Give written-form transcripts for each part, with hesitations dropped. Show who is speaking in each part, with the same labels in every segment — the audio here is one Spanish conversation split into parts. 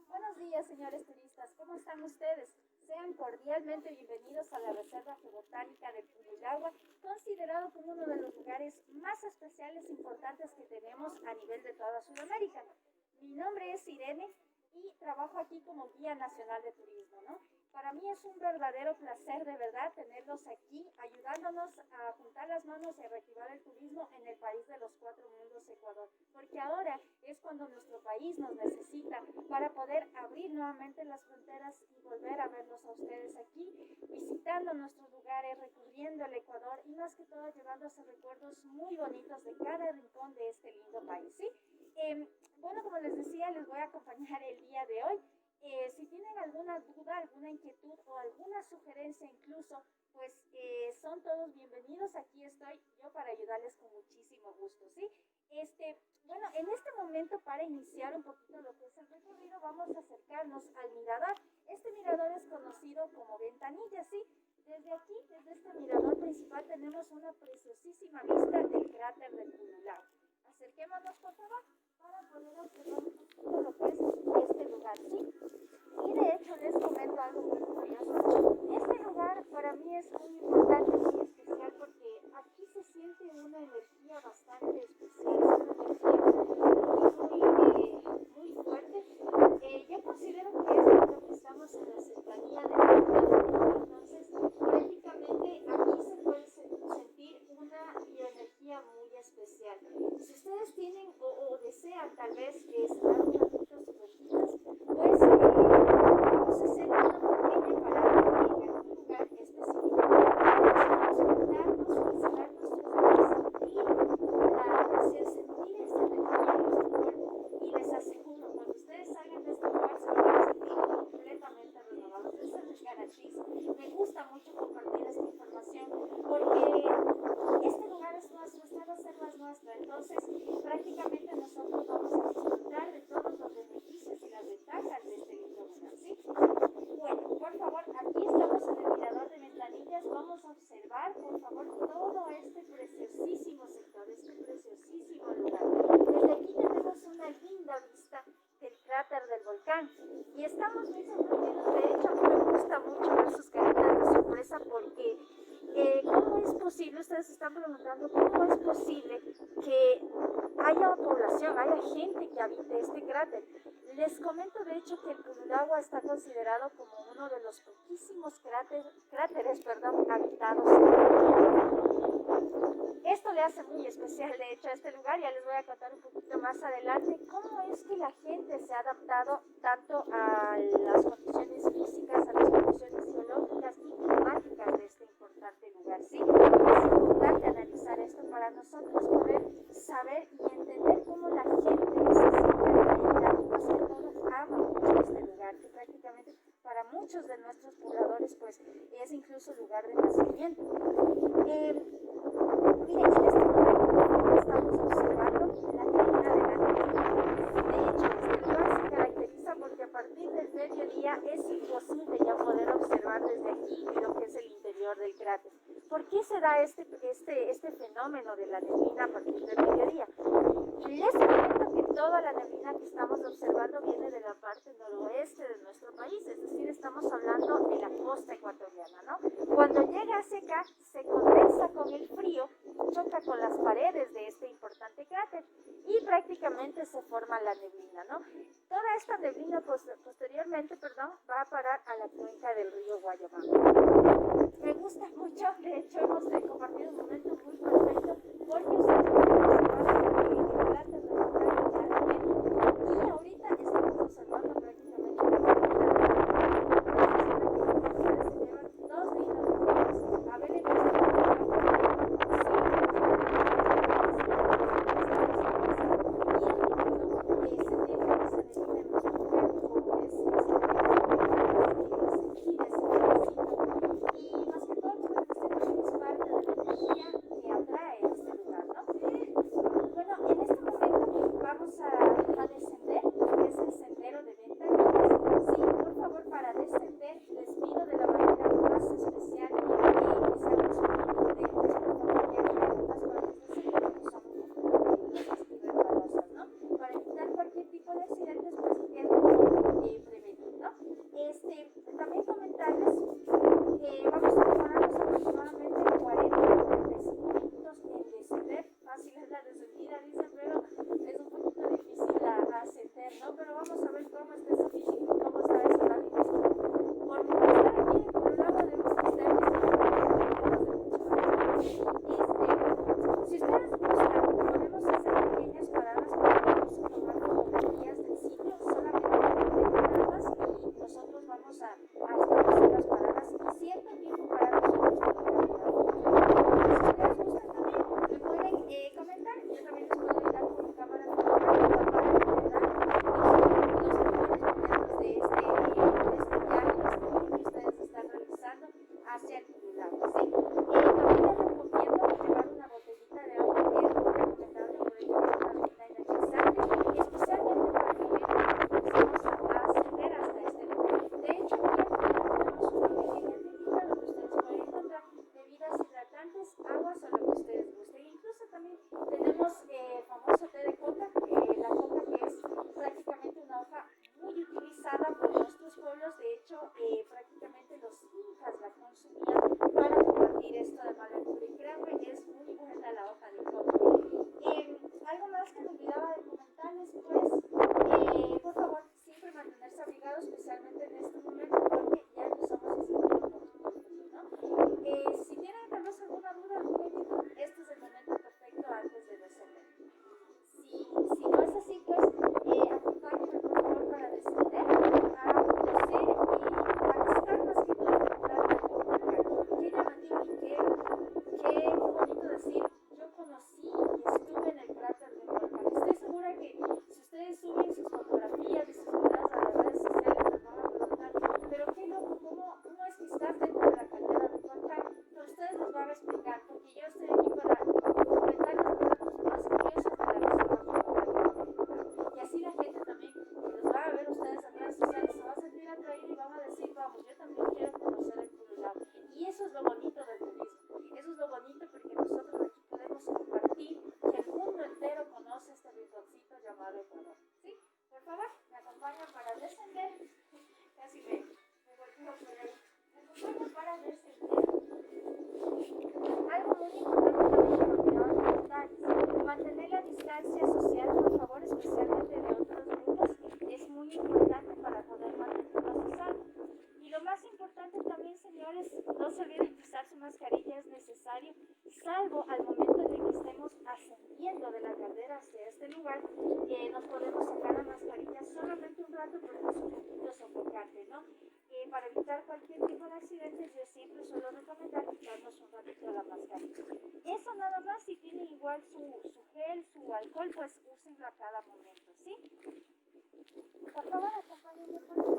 Speaker 1: Buenos días, señores turistas. ¿Cómo están ustedes? Sean cordialmente bienvenidos a la Reserva Geobotánica del Putumayo, considerado como uno de los lugares más especiales e importantes que tenemos a nivel de toda Sudamérica. Mi nombre es Irene y trabajo aquí como guía nacional de turismo, ¿no? Para mí es un verdadero placer, de verdad, tenerlos aquí, ayudándonos a juntar las manos y a reactivar el turismo en el país de los cuatro mundos, Ecuador. Porque ahora es cuando nuestro país nos necesita para poder abrir nuevamente las fronteras y volver a verlos a ustedes aquí, visitando nuestros lugares, recorriendo el Ecuador y más que todo llevándose recuerdos muy bonitos de cada rincón de este lindo país, ¿sí? Bueno, como les decía, les voy a acompañar el día de hoy. Si tienen alguna duda, alguna inquietud o alguna sugerencia incluso, pues son todos bienvenidos. Aquí estoy yo para ayudarles con muchísimo gusto, ¿sí? Bueno, en este momento para iniciar un poquito lo que es el recorrido, vamos a acercarnos al mirador. Este mirador es conocido como ventanilla, ¿sí? Desde aquí, desde este mirador principal, tenemos una preciosísima vista del cráter del Putumayo. Acerquémonos, por favor, para poder observar un poquito lo que es este lugar, ¿sí? Y de hecho les comento algo muy curioso. Este lugar para mí es muy importante, muy especial, porque aquí se siente una energía bastante especial, es una energía muy fuerte. Yo considero que es porque estamos en la cercanía de la naturaleza, entonces prácticamente aquí se puede sentir una bioenergía muy especial. Si ustedes tienen o desean tal vez cerrar un ratito sus rutinas, pues vamos a hacer una pequeña parada en algún lugar específico. Vamos a conectarnos, visitar nuestros lugares, sentir esa energía en nuestro cuerpo y les aseguro, cuando ustedes salgan de este lugar se van a sentir completamente renovados. Eso les garantizo. Me gusta mucho compartir esta información porque este lugar es nuestro, esta reserva es nuestra, entonces prácticamente nosotros vamos a disfrutar de todos los beneficios y las ventajas de este lindo lugar, ¿sí? Bueno, por favor, aquí estamos en el mirador de ventanillas, vamos a observar, por favor, todo este preciosísimo sector, este preciosísimo lugar. Desde aquí tenemos una linda vista del cráter del volcán y estamos muy sorprendidos. De hecho, a mí me gusta mucho ver sus caritas de sorpresa porque ¿cómo es posible? Ustedes se están preguntando cómo es posible que haya población, haya gente que habite este cráter. Les comento de hecho que el Putumayo está considerado como uno de los poquísimos cráteres habitados. Esto le hace muy especial de hecho a este lugar. Ya les voy a contar un poquito más adelante cómo es que la gente se ha adaptado tanto a las condiciones físicas, a las condiciones geológicas y climáticas de este importante lugar, ¿sí? Es importante analizar esto para nosotros poder saber y entender cómo la gente se siente atraída y más que todo ama mucho este lugar, que prácticamente para muchos de nuestros pobladores pues es incluso lugar de nacimiento. Miren, en este momento estamos observando la caída de la neblina. De hecho, este lugar se caracteriza porque a partir del mediodía es imposible ya poder observar desde aquí lo que es el interior del cráter. ¿Por qué se da este fenómeno de la neblina a partir del mediodía? Les comento que toda la neblina que estamos observando viene de la parte noroeste de nuestro país, es decir, estamos hablando de la costa ecuatoriana, ¿no? Cuando llega hacia acá, se condensa con el frío, choca con las paredes de este importante cráter y prácticamente se forma la neblina, ¿no? Toda esta neblina posteriormente, va a parar a la cuenca del río Guayabamba. Me gusta mucho, de hecho hemos compartido un momento muy perfecto porque ustedes pueden observar el cráter de volcán claramente y ahorita estamos observando prácticamente la caída. Ustedes se llevan 2 minutos a ver el y más que todo porque es parte de la energía que atrae este lugar, ¿no? nativas de este lugar, nos podemos sacar la mascarilla solamente un rato porque es un poquito sofocante, ¿no? Para evitar cualquier tipo de accidentes, yo siempre suelo recomendar quitarnos un ratito la mascarilla. Eso nada más, si tienen igual su gel, su alcohol, pues úsenlo a cada momento, ¿sí? Por favor, acompáñenme por aquí.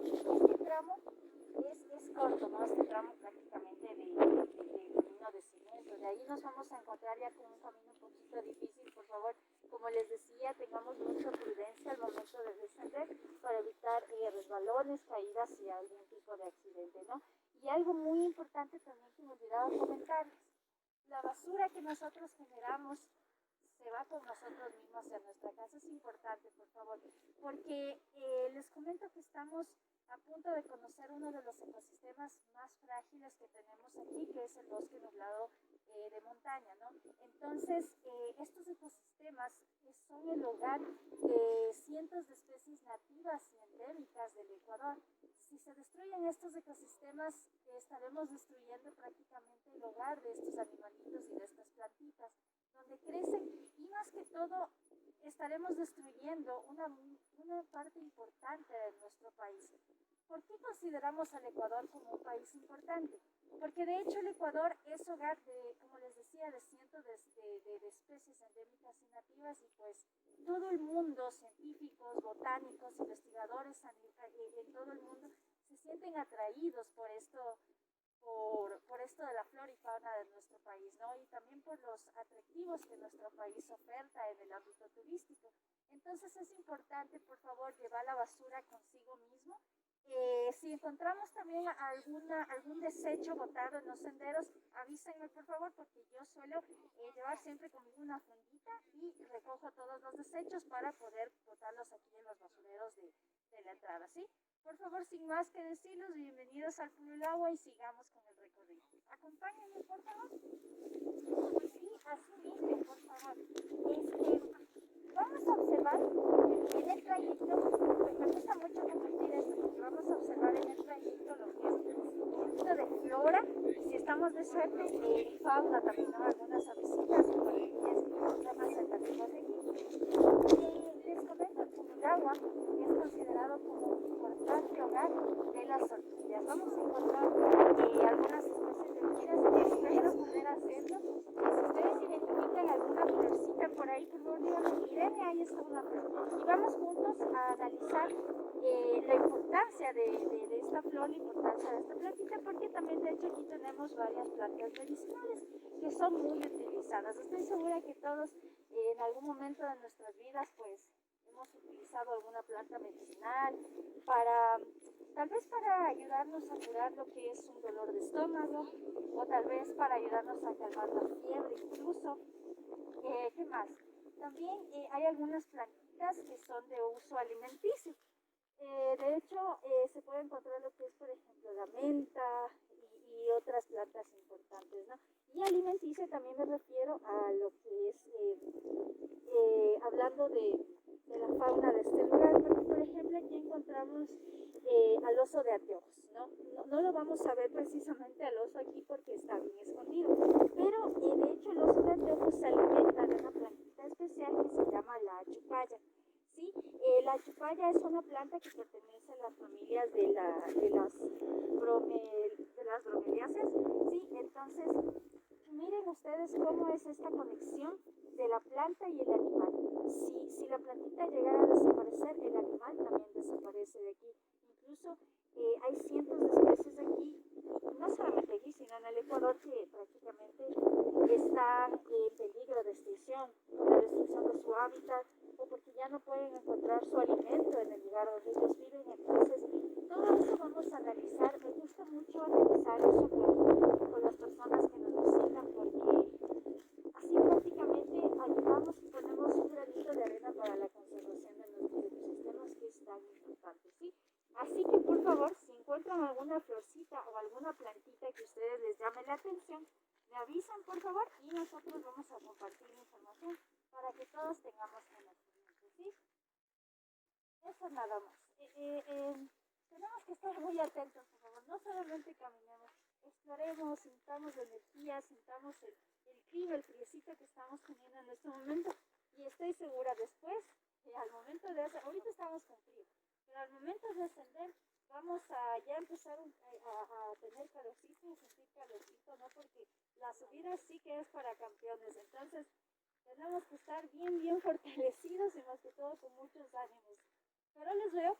Speaker 1: Este tramo es corto, ¿no? Este tramo prácticamente de camino de cemento. De ahí nos vamos a encontrar ya con un camino un poquito difícil. Por favor, como les decía, tengamos mucha prudencia al momento de descender para evitar resbalones, caídas y algún tipo de accidente, ¿no? Y algo muy importante también que me olvidaba comentarles, la basura que nosotros generamos se va con nosotros mismos a nuestra casa. Es importante, por favor, porque les comento que estamos a punto de conocer uno de los ecosistemas más frágiles que tenemos aquí, que es el bosque nublado de montaña, ¿no? Entonces, estos ecosistemas son el hogar de cientos de especies nativas y endémicas del Ecuador. Si se destruyen estos ecosistemas, estaremos destruyendo prácticamente el hogar de estos animalitos y de estas plantitas, donde crecen, y más que todo estaremos destruyendo una parte importante de nuestro país. ¿Por qué consideramos al Ecuador como un país importante? Porque de hecho el Ecuador es hogar de, como les decía, de cientos de especies endémicas y nativas, y pues todo el mundo, científicos, botánicos, investigadores en todo el mundo se sienten atraídos por esto, por esto de la flora y fauna de nuestro país, ¿no? Y también por los atractivos que nuestro país oferta en el ámbito turístico. Entonces es importante, por favor, llevar la basura consigo mismo. Si encontramos también algún desecho botado en los senderos, avísenme por favor, porque yo suelo llevar siempre conmigo una fundita y recojo todos los desechos para poder botarlos aquí en los basureros de la entrada, ¿sí? Por favor, sin más que decirles, bienvenidos al Purulagua y sigamos con el recorrido. Acompáñenme, por favor. Sí, así mismo, por favor. Vamos a observar en el trayecto, me gusta mucho compartir esto, porque vamos a observar en el trayecto lo que es el crecimiento de flora, y si estamos de suerte, fauna también, ¿no? Algunas avesitas y colibríes representativas de aquí. Les comento, el Purulagua es considerado como un importante hogar de las orquídeas. Vamos a encontrar algunas especies de orquídeas, espero poder hacerlo. Si ustedes identifican alguna florcita por ahí, por favor díganme, Irene, ahí está una flor. Y vamos juntos a analizar la importancia de esta flor, la importancia de esta plantita, porque también de hecho aquí tenemos varias plantas medicinales que son muy utilizadas. Estoy segura que todos en algún momento de nuestras vidas pues hemos utilizado alguna planta medicinal para, tal vez para ayudarnos a curar lo que es un dolor de estómago, o tal vez para ayudarnos a calmar la fiebre incluso. ¿Qué más? También hay algunas plantitas que son de uso alimenticio. De hecho, se puede encontrar lo que es, por ejemplo, la menta y otras plantas importantes, ¿no? Y alimenticio también me refiero a lo que es, hablando de la fauna de este lugar, porque por ejemplo aquí encontramos al oso de anteojos, ¿no? No lo vamos a ver precisamente al oso aquí porque está bien escondido, pero de hecho el oso de anteojos se alimenta de una plantita especial que se llama la achupalla. ¿Sí? La achupalla es una planta que pertenece a las familias de las bromeliáceas, ¿sí? Entonces, miren ustedes cómo es esta conexión de la planta y el animal. Si la plantita llegara a desaparecer, el animal también desaparece de aquí. Incluso hay cientos de especies aquí, y no solamente aquí, sino en el Ecuador, que prácticamente están en peligro de extinción, por la destrucción de su hábitat, o porque ya no pueden encontrar su alimento en el lugar donde ellos viven. Entonces, todo eso vamos a analizar. Me gusta mucho analizar eso con las personas que nos visitan, porque así prácticamente ayudamos y ponemos un granito de arena para la conservación de nuestros ecosistemas, que es tan importante, ¿sí? Así que por favor, si encuentran alguna florcita o alguna plantita que a ustedes les llame la atención, me avisan por favor y nosotros vamos a compartir información para que todos tengamos conocimiento, ¿sí? Eso nada más. Tenemos que estar muy atentos, por favor, no solamente caminemos. exploremos, sintamos la energía, sintamos el clima, el friecito que estamos teniendo en este momento. Y estoy segura después, al momento de hacer, ahorita estamos con frío, pero al momento de ascender, vamos a ya empezar a tener calorcito y sentir calorcito, ¿no? Porque la subida sí que es para campeones. Entonces, tenemos que estar bien, bien fortalecidos y más que todo con muchos ánimos. Pero les veo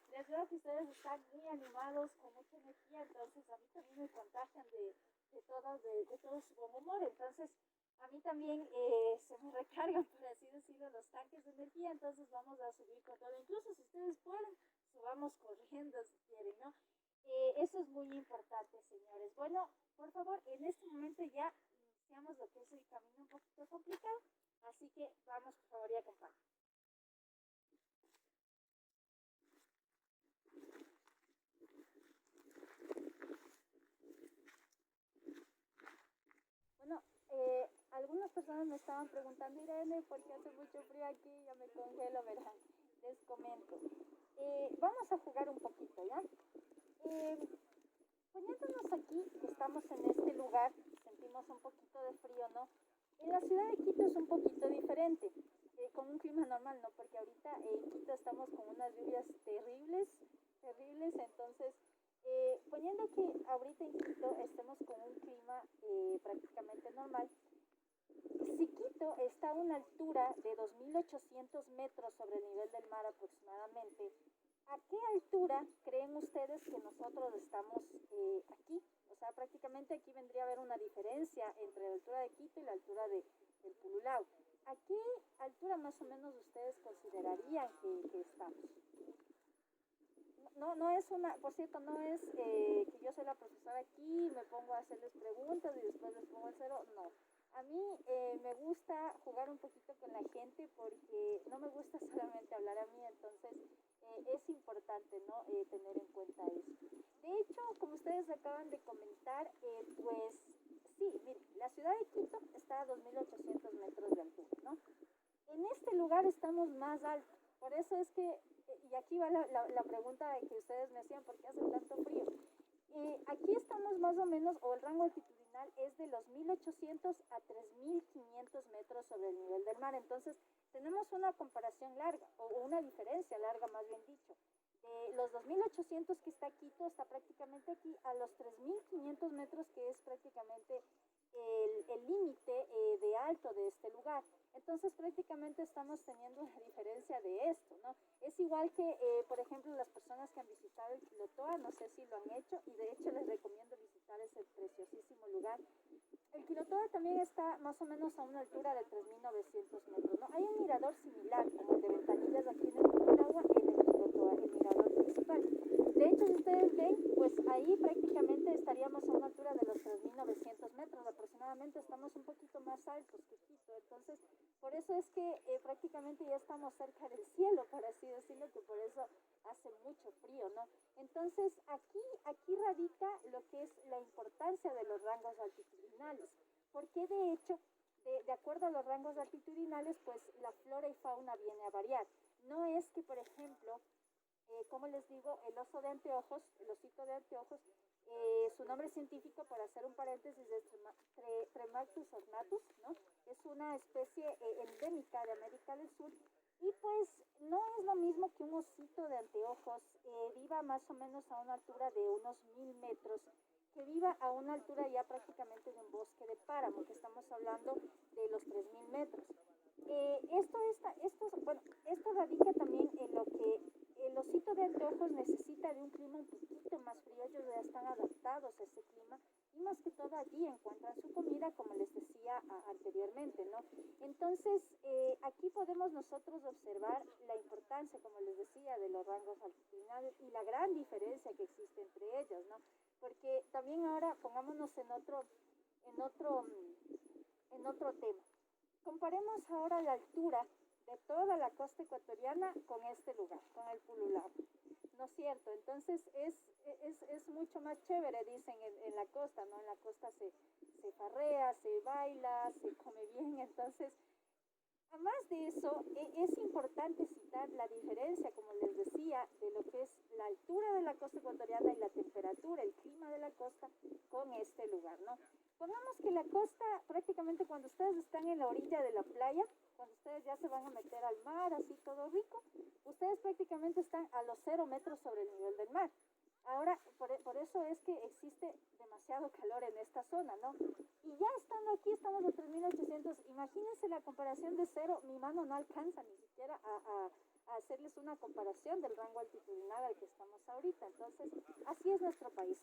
Speaker 1: que ustedes están muy animados, con mucha energía, entonces a mí también me contagian de todo su buen humor. Entonces, a mí también se me recargan, por así decirlo, los tanques de energía, entonces vamos a subir con todo. Incluso si ustedes pueden, subamos corriendo si quieren, ¿no? Eso es muy importante, señores. Bueno, por favor, en este momento ya iniciamos lo que es el camino un poquito complicado, así que vamos, por favor, y acompañen. Bueno, algunas personas me estaban preguntando, Irene, ¿por qué hace mucho frío aquí? Ya me congelo, verán. Les comento. Vamos a jugar un poquito, ¿ya? Eh, Poniéndonos aquí, estamos en este lugar, sentimos un poquito de frío, ¿no? En la ciudad de Quito es un poquito diferente, con un clima normal, ¿no? Porque ahorita en Quito estamos con unas lluvias terribles, terribles, entonces, poniendo que ahorita en Quito estemos con un clima prácticamente normal, si Quito está a una altura de 2.800 metros sobre el nivel del mar aproximadamente, ¿a qué altura creen ustedes que nosotros estamos aquí? O sea, prácticamente aquí vendría a haber una diferencia entre la altura de Quito y la altura del Pululao. ¿A qué altura más o menos ustedes considerarían que estamos? No, no es una, por cierto, no es que yo soy la profesora aquí, me pongo a hacerles preguntas y después les pongo el cero, no. A mí me gusta jugar un poquito con la gente porque no me gusta solamente hablar a mí, entonces es importante, ¿no? Tener en cuenta eso. De hecho, como ustedes acaban de comentar, pues sí, miren, la ciudad de Quito está a 2.800 metros de altura, ¿no? En este lugar estamos más altos, por eso es que, y aquí va la pregunta que ustedes me hacían, ¿por qué hace tanto frío? Aquí estamos más o menos, o el rango altitudinal es de los 1.800 a 3.500 metros sobre el nivel del mar. Entonces, tenemos una comparación larga, o una diferencia larga, más bien dicho. De los 2.800 que está Quito, está prácticamente aquí, a los 3.500 metros, que es prácticamente el límite de alto de este lugar. Entonces prácticamente estamos teniendo una diferencia de esto, ¿no? Es igual que, por ejemplo, las personas que han visitado el Quilotoa, no sé si lo han hecho, y de hecho les recomiendo visitar ese preciosísimo lugar. El Quilotoa también está más o menos a una altura de 3.900 metros, ¿no? Hay un mirador similar, como el de Ventanillas aquí en el agua, en el Quilotoa, el mirador principal. De hecho, si ustedes ven, pues ahí prácticamente estaríamos a una altura de los 3.900 metros aproximadamente, estamos un poquito más altos que Quito, entonces por eso es que prácticamente ya estamos cerca del cielo, por así decirlo, que por eso hace mucho frío, ¿no? Entonces aquí radica lo que es la importancia de los rangos altitudinales, porque de hecho, de acuerdo a los rangos altitudinales, pues la flora y fauna viene a variar. No es que, por ejemplo, como les digo, el oso de anteojos, el osito de anteojos, su nombre científico, para hacer un paréntesis, es Tremactus ornatus, ¿no? Es una especie endémica de América del Sur y pues no es lo mismo que un osito de anteojos viva más o menos a una altura de unos 1.000 metros, que viva a una altura ya prácticamente de un bosque de páramo, que estamos hablando de los 3.000 metros. Esto radica también en lo que el osito de anteojos necesita de un clima un poquito más frío, ellos ya están adaptados a ese clima y más que todo allí encuentran su comida, como les decía anteriormente, ¿no? Entonces, aquí podemos nosotros observar la importancia, como les decía, de los rangos altitudinales y la gran diferencia que existe entre ellos, ¿no? Porque también ahora pongámonos en otro, en otro tema. Comparemos ahora la altura de toda la costa ecuatoriana con este lugar, con el Pululao. ¿No es cierto? Entonces es mucho más chévere, dicen, en la costa, ¿no? En la costa se farrea, se baila, se come bien. Entonces, Además de eso, es importante citar la diferencia, como les decía, de lo que es la altura de la costa ecuatoriana y la temperatura, el clima de la costa con este lugar, ¿no? Pongamos que la costa, prácticamente cuando ustedes están en la orilla de la playa, cuando ustedes ya se van a meter al mar, así todo rico, ustedes prácticamente están a los 0 metros sobre el nivel del mar. Ahora, por eso es que existe demasiado calor en esta zona, ¿no? Y ya estando aquí, estamos a 3800. Imagínense la comparación de cero, mi mano no alcanza ni siquiera a hacerles una comparación del rango altitudinal al que estamos ahorita. Entonces, así es nuestro país.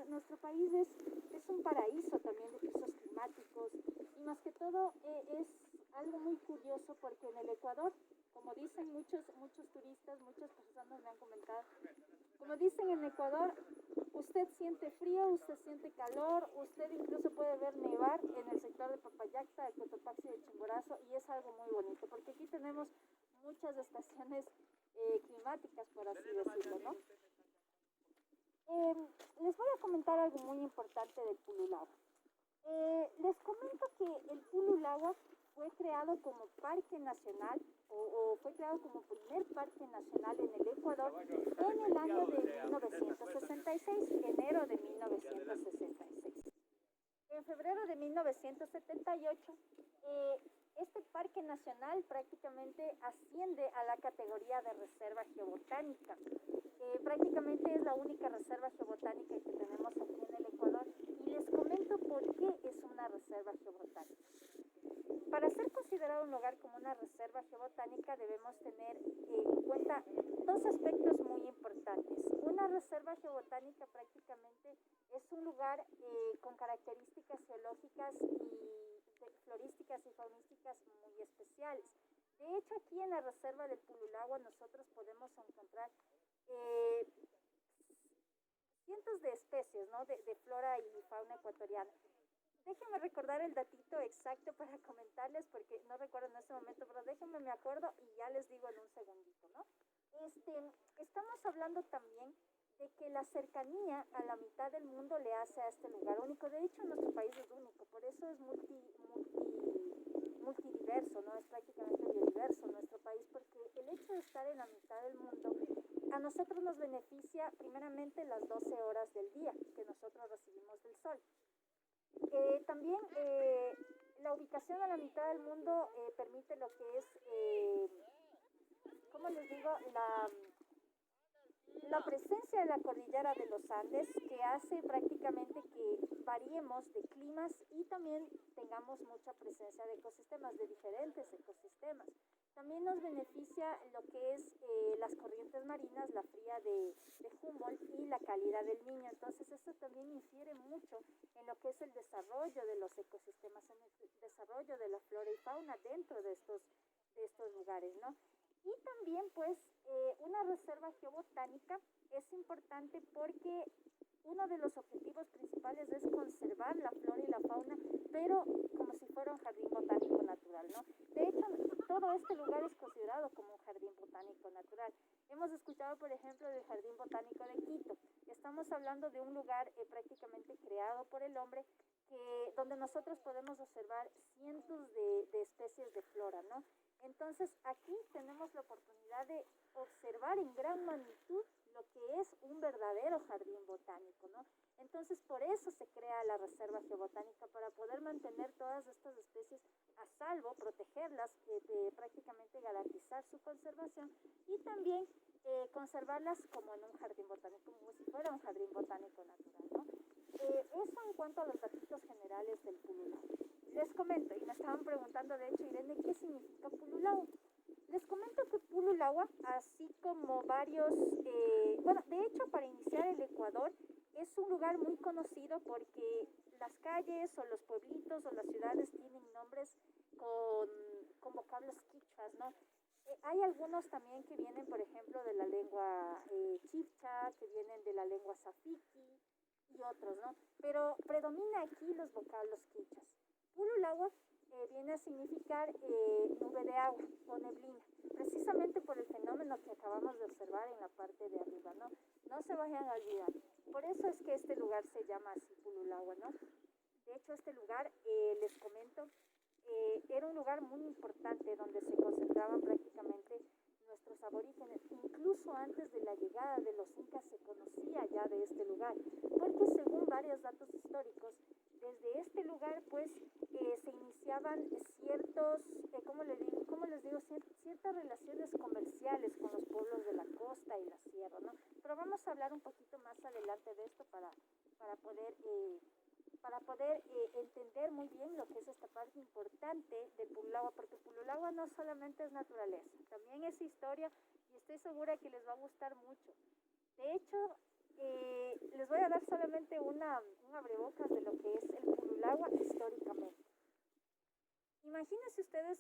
Speaker 1: Nuestro país es un paraíso también de pisos climáticos y más que todo es algo muy curioso porque en el Ecuador, como dicen muchos turistas, muchas personas me han comentado, como dicen en Ecuador, usted siente frío, usted siente calor, usted incluso puede ver nevar en el sector de Papayacta, de Cotopaxi y de Chimborazo, y es algo muy bonito, porque aquí tenemos muchas estaciones climáticas, por así decirlo, ¿no? Les voy a comentar algo muy importante del Pululagua. Les comento que el Pululagua fue creado como parque nacional o fue creado como primer parque nacional en el Ecuador en el año de 1966, enero de 1966. En febrero de 1978, este parque nacional prácticamente asciende a la categoría de reserva geobotánica. Prácticamente es la única reserva geobotánica que tenemos aquí en el Ecuador y les comento por qué es una reserva geobotánica. Para ser considerado un lugar como una reserva geobotánica debemos tener en cuenta dos aspectos muy importantes. Una reserva geobotánica prácticamente es un lugar con características geológicas y florísticas y faunísticas muy especiales. De hecho, aquí en la reserva del Pululagua nosotros podemos encontrar eh, cientos de especies, ¿no? de flora y fauna ecuatoriana. Déjenme recordar el datito exacto para comentarles porque no recuerdo en este momento, pero déjenme me acuerdo y ya les digo en un segundito, ¿no? Estamos hablando también de que la cercanía a la mitad del mundo le hace a este lugar único. De hecho, nuestro país es único, por eso es multidiverso, ¿no? Es prácticamente biodiverso nuestro país, porque el hecho de estar en la mitad del mundo a nosotros nos beneficia primeramente las 12 horas del día que nosotros recibimos del sol. También la ubicación a la mitad del mundo permite lo que es, ¿cómo les digo? La presencia de la cordillera de los Andes que hace prácticamente que variemos de climas y también tengamos mucha presencia de ecosistemas, de diferentes ecosistemas. También nos beneficia lo que es las corrientes marinas, la fría de Humboldt y la cálida del Niño. Entonces esto también infiere mucho en lo que es el desarrollo de los ecosistemas, en el desarrollo de la flora y fauna dentro de estos lugares, ¿no? Y también pues una reserva geobotánica es importante porque uno de los objetivos principales es conservar la flora y la fauna, pero como si fuera un jardín botánico natural, ¿no? De hecho, todo este lugar es considerado como un jardín botánico natural. Hemos escuchado, por ejemplo, del Jardín Botánico de Quito. Estamos hablando de un lugar prácticamente creado por el hombre donde nosotros podemos observar cientos de especies de flora, ¿no? Entonces aquí tenemos la oportunidad de observar en gran magnitud lo que es un verdadero jardín botánico, ¿no? Entonces por eso se crea la reserva geobotánica, para poder mantener todas estas especies a salvo, protegerlas, prácticamente garantizar su conservación y también conservarlas como en un jardín botánico, como si fuera un jardín botánico natural, ¿no? Eso en cuanto a los datos generales del Pululao. Les comento, y me estaban preguntando de hecho, Irene, ¿qué significa Pululao? Les comento que Pululagua, así como varios, bueno, de hecho para iniciar el Ecuador es un lugar muy conocido porque las calles o los pueblitos o las ciudades tienen nombres con vocablos quichuas, ¿no? Hay algunos también que vienen, por ejemplo, de la lengua chifcha, que vienen de la lengua zafiki y otros, ¿no? Pero predomina aquí los vocablos quichuas. Pululagua viene a significar nube de agua o neblina, precisamente por el fenómeno que acabamos de observar en la parte de arriba, ¿no? No se vayan a olvidar. Por eso es que este lugar se llama así Pululagua, ¿no? De hecho, este lugar, les comento, era un lugar muy importante donde se concentraban prácticamente nuestros aborígenes. Incluso antes de la llegada de los incas se conocía ya de este lugar, porque según varios datos históricos, desde este lugar pues se iniciaban ciertos, ¿cómo les digo? Ciertas relaciones comerciales con los pueblos de la costa y la sierra, ¿no? Pero vamos a hablar un poquito más adelante de esto para poder entender muy bien lo que es esta parte importante del Pululagua, porque Pululagua no solamente es naturaleza, también es historia y estoy segura que les va a gustar mucho. De hecho, les voy a dar solamente un abrebocas de lo que es el Pululagua históricamente. Imagínense ustedes,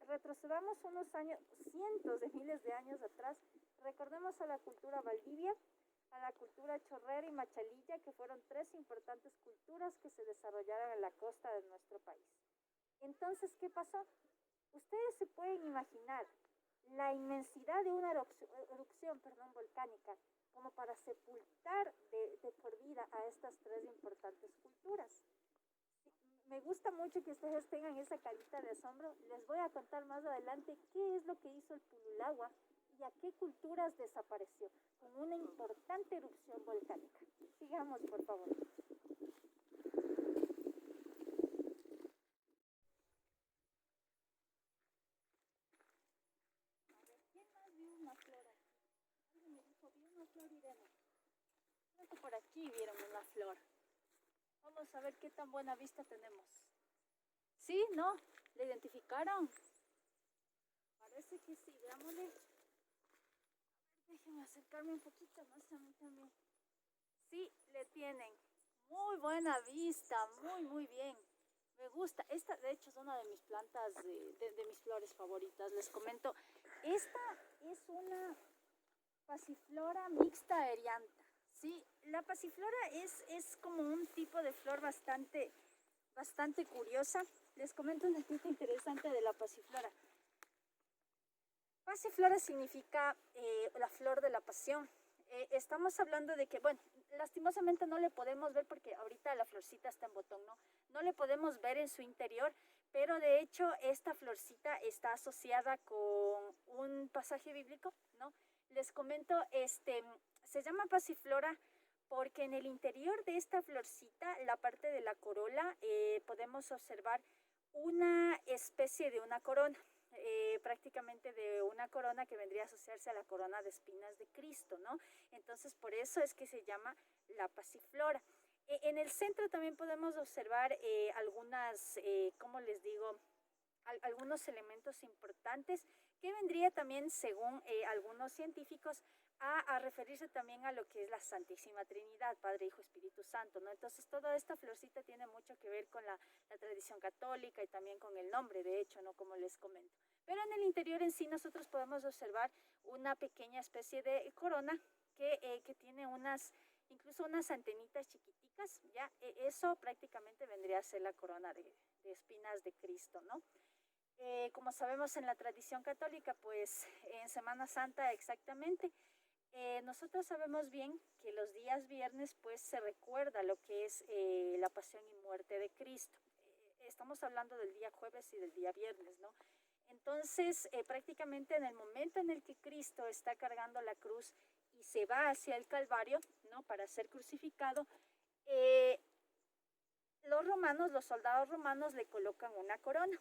Speaker 1: retrocedamos unos años, cientos de miles de años atrás, recordemos a la cultura Valdivia, a la cultura chorrera y machalilla, que fueron tres importantes culturas que se desarrollaron en la costa de nuestro país. Entonces, ¿qué pasó? Ustedes se pueden imaginar la inmensidad de una erupción volcánica como para sepultar de por vida a estas tres importantes culturas. Me gusta mucho que ustedes tengan esa carita de asombro. Les voy a contar más adelante qué es lo que hizo el Pululagua y a qué culturas desapareció con una importante erupción volcánica. Sigamos, por favor. A ver, ¿quién más vio una flor aquí? Alguien me dijo, vi una flor, Irene. Creo que por aquí vieron una flor. Vamos a ver qué tan buena vista tenemos. ¿Sí? ¿No? ¿Le identificaron? Parece que sí, veámosle. A ver, déjenme acercarme un poquito más a mí también. Sí, le tienen. Muy buena vista, muy bien. Me gusta. Esta, de hecho, es una de mis plantas, de mis flores favoritas. Les comento. Esta es una pasiflora mixta aerianta. Sí, la pasiflora es como un tipo de flor bastante curiosa. Les comento una cosa interesante de la pasiflora. Pasiflora significa la flor de la pasión. Estamos hablando de que, bueno, lastimosamente no le podemos ver porque ahorita la florcita está en botón, ¿no? No le podemos ver en su interior, pero de hecho esta florcita está asociada con un pasaje bíblico, ¿no? Les comento, se llama pasiflora porque en el interior de esta florcita, la parte de la corola, podemos observar una especie de una corona. Prácticamente de una corona que vendría a asociarse a la corona de espinas de Cristo, ¿no? Entonces, por eso es que se llama la pasiflora. En el centro también podemos observar algunas, ¿cómo les digo? Algunos elementos importantes que vendría también, según algunos científicos, a referirse también a lo que es la Santísima Trinidad, Padre, Hijo, Espíritu Santo, ¿no? Entonces toda esta florcita tiene mucho que ver con la tradición católica y también con el nombre, de hecho, ¿no? Como les comento. Pero en el interior en sí nosotros podemos observar una pequeña especie de corona que tiene incluso unas antenitas chiquiticas, ¿ya? Eso prácticamente vendría a ser la corona de espinas de Cristo, ¿no? Como sabemos en la tradición católica, pues en Semana Santa exactamente, nosotros sabemos bien que los días viernes pues se recuerda lo que es la pasión y muerte de Cristo. Estamos hablando del día jueves y del día viernes, ¿no? Entonces, prácticamente en el momento en el que Cristo está cargando la cruz y se va hacia el Calvario, ¿no? Para ser crucificado, los soldados romanos le colocan una corona,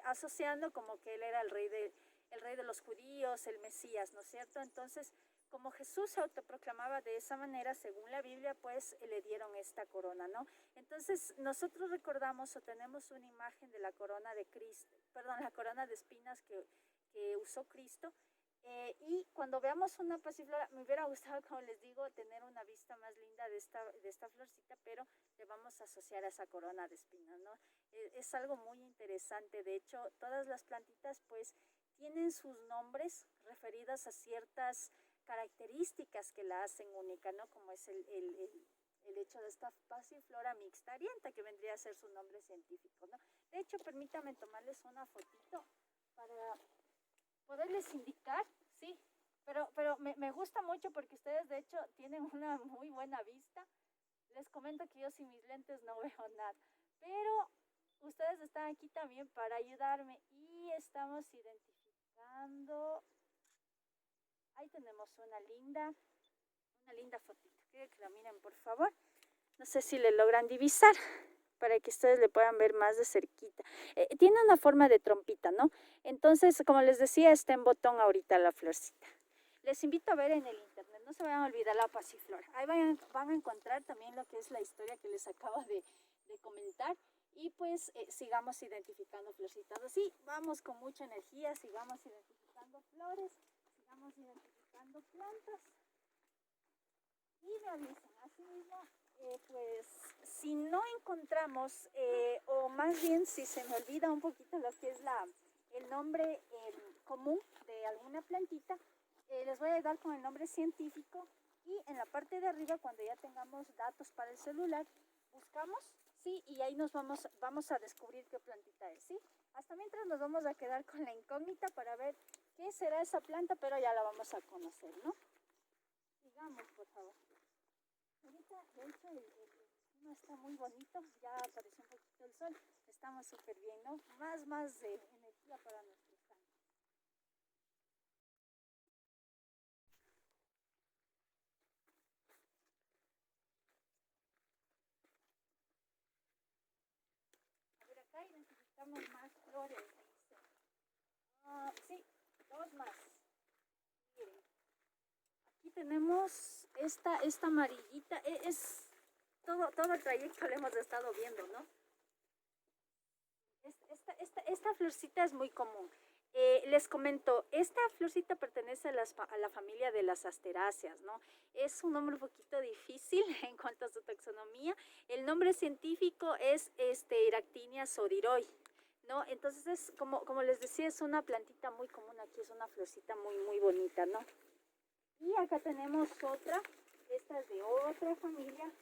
Speaker 1: asociando como que él era el rey de los judíos, el Mesías, ¿no es cierto? Entonces, como Jesús se autoproclamaba de esa manera, según la Biblia, pues le dieron esta corona, ¿no? Entonces, nosotros recordamos o tenemos una imagen de la corona de Cristo, perdón, la corona de espinas que usó Cristo. Y cuando veamos una pasiflora, me hubiera gustado, como les digo, tener una vista más linda de esta florcita, pero le vamos a asociar a esa corona de espinas, ¿no? Es algo muy interesante. De hecho, todas las plantitas, pues, tienen sus nombres referidas a ciertas características que la hacen única, ¿no? Como es el hecho de esta pasiflora mixta arienta, que vendría a ser su nombre científico, ¿no? De hecho, permítanme tomarles una fotito para poderles indicar, sí, pero me gusta mucho porque ustedes de hecho tienen una muy buena vista. Les comento que yo sin mis lentes no veo nada, pero ustedes están aquí también para ayudarme y estamos identificando. Ahí tenemos una linda fotito. Quiero que la miren, por favor. No sé si le logran divisar para que ustedes le puedan ver más de cerquita. Tiene una forma de trompita, ¿no? Entonces, como les decía, está en botón ahorita la florcita. Les invito a ver en el internet, no se vayan a olvidar la pasiflora. Ahí van a encontrar también lo que es la historia que les acabo de comentar. Y pues sigamos identificando florcitas. Así vamos con mucha energía, sigamos identificando flores, sigamos identificando plantas y realicen. Así mismo, pues si no encontramos, o más bien si se me olvida un poquito lo que es el nombre común de alguna plantita, les voy a dar con el nombre científico y en la parte de arriba, cuando ya tengamos datos para el celular, buscamos, sí, y ahí vamos a descubrir qué plantita es, sí. Hasta mientras nos vamos a quedar con la incógnita para ver qué será esa planta, pero ya la vamos a conocer, ¿no? Sigamos, por favor. Ahorita, de hecho, el clima está muy bonito, ya apareció un poquito el sol, estamos súper bien, ¿no? Más de energía para nuestros tanques. A ver, acá necesitamos más flores, dice. Sí, dos más. Miren, aquí tenemos esta amarillita, todo el trayecto lo hemos estado viendo, ¿no? Esta florcita es muy común. Les comento, esta florcita pertenece a la familia de las asteráceas, ¿no? Es un nombre un poquito difícil en cuanto a su taxonomía. El nombre científico es Iractinia sodiroi, ¿no? Entonces como les decía, es una plantita muy común aquí, es una florcita muy bonita, ¿no? Y acá tenemos otra, esta es de otra familia.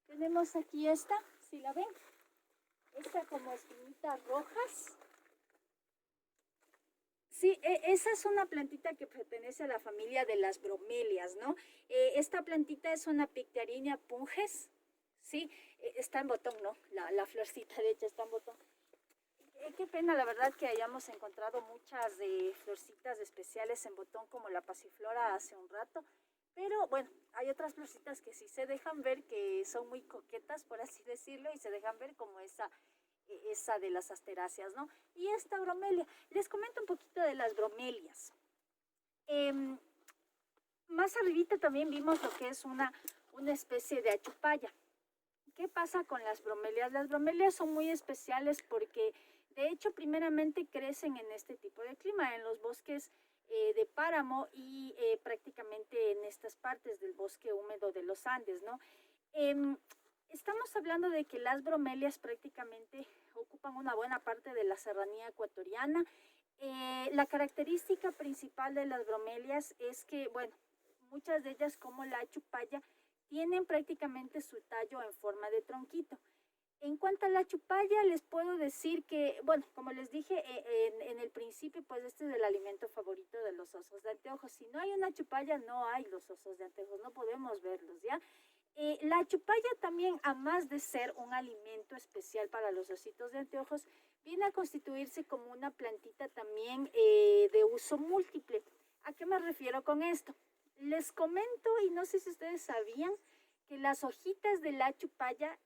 Speaker 1: Tenemos aquí esta, si la ven, esta como espinitas rojas. Sí, esa es una plantita que pertenece a la familia de las bromelias, ¿no? Esta plantita es una Pictearinia pungens, ¿sí? Está en botón, ¿no? La florcita, de hecho, está en botón. Qué pena, la verdad, que hayamos encontrado muchas florcitas especiales en botón como la pasiflora hace un rato. Pero bueno, hay otras florcitas que sí se dejan ver, que son muy coquetas, por así decirlo, y se dejan ver como esa de las asteráceas, ¿no? Y esta bromelia. Les comento un poquito de las bromelias. Eh, Más arribita también vimos lo que es una especie de achupalla. ¿Qué pasa con las bromelias? Las bromelias son muy especiales porque, de hecho, primeramente crecen en este tipo de clima, en los bosques de páramo y prácticamente en estas partes del bosque húmedo de los Andes, ¿no? Eh, Estamos hablando de que las bromelias prácticamente ocupan una buena parte de la serranía ecuatoriana. La característica principal de las bromelias es que, bueno, muchas de ellas, como la chupalla, tienen prácticamente su tallo en forma de tronquito. En cuanto a la chupalla, les puedo decir que, bueno, como les dije en el principio, pues este es el alimento favorito de los osos de anteojos. Si no hay una chupalla, no hay los osos de anteojos, no podemos verlos, ¿ya? La chupalla también, a más de ser un alimento especial para los ositos de anteojos, viene a constituirse como una plantita también de uso múltiple. ¿A qué me refiero con esto? Les comento, y no sé si ustedes sabían, que las hojitas de la chupalla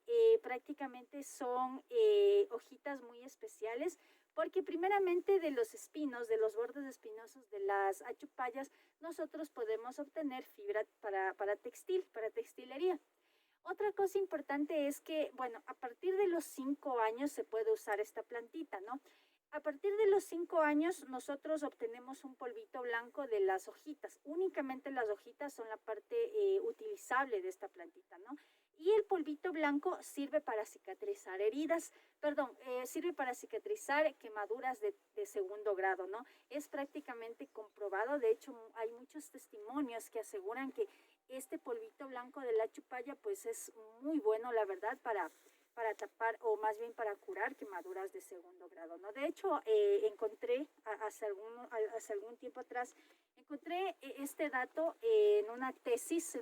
Speaker 1: prácticamente son hojitas muy especiales, porque primeramente de los espinos, de los bordes espinosos de las achupallas, nosotros podemos obtener fibra para textil, para textilería. Otra cosa importante es que, bueno, a partir de los 5 años se puede usar esta plantita, ¿no? A partir de los 5 años nosotros obtenemos un polvito blanco de las hojitas. Únicamente las hojitas son la parte utilizable de esta plantita, ¿no? Y el polvito blanco sirve para cicatrizar heridas, perdón, sirve para cicatrizar quemaduras de segundo grado, ¿no? Es prácticamente comprobado, de hecho hay muchos testimonios que aseguran que este polvito blanco de la chupalla pues es muy bueno, la verdad, para tapar o más bien para curar quemaduras de segundo grado, ¿no? De hecho, encontré hace algún tiempo atrás, encontré este dato en una tesis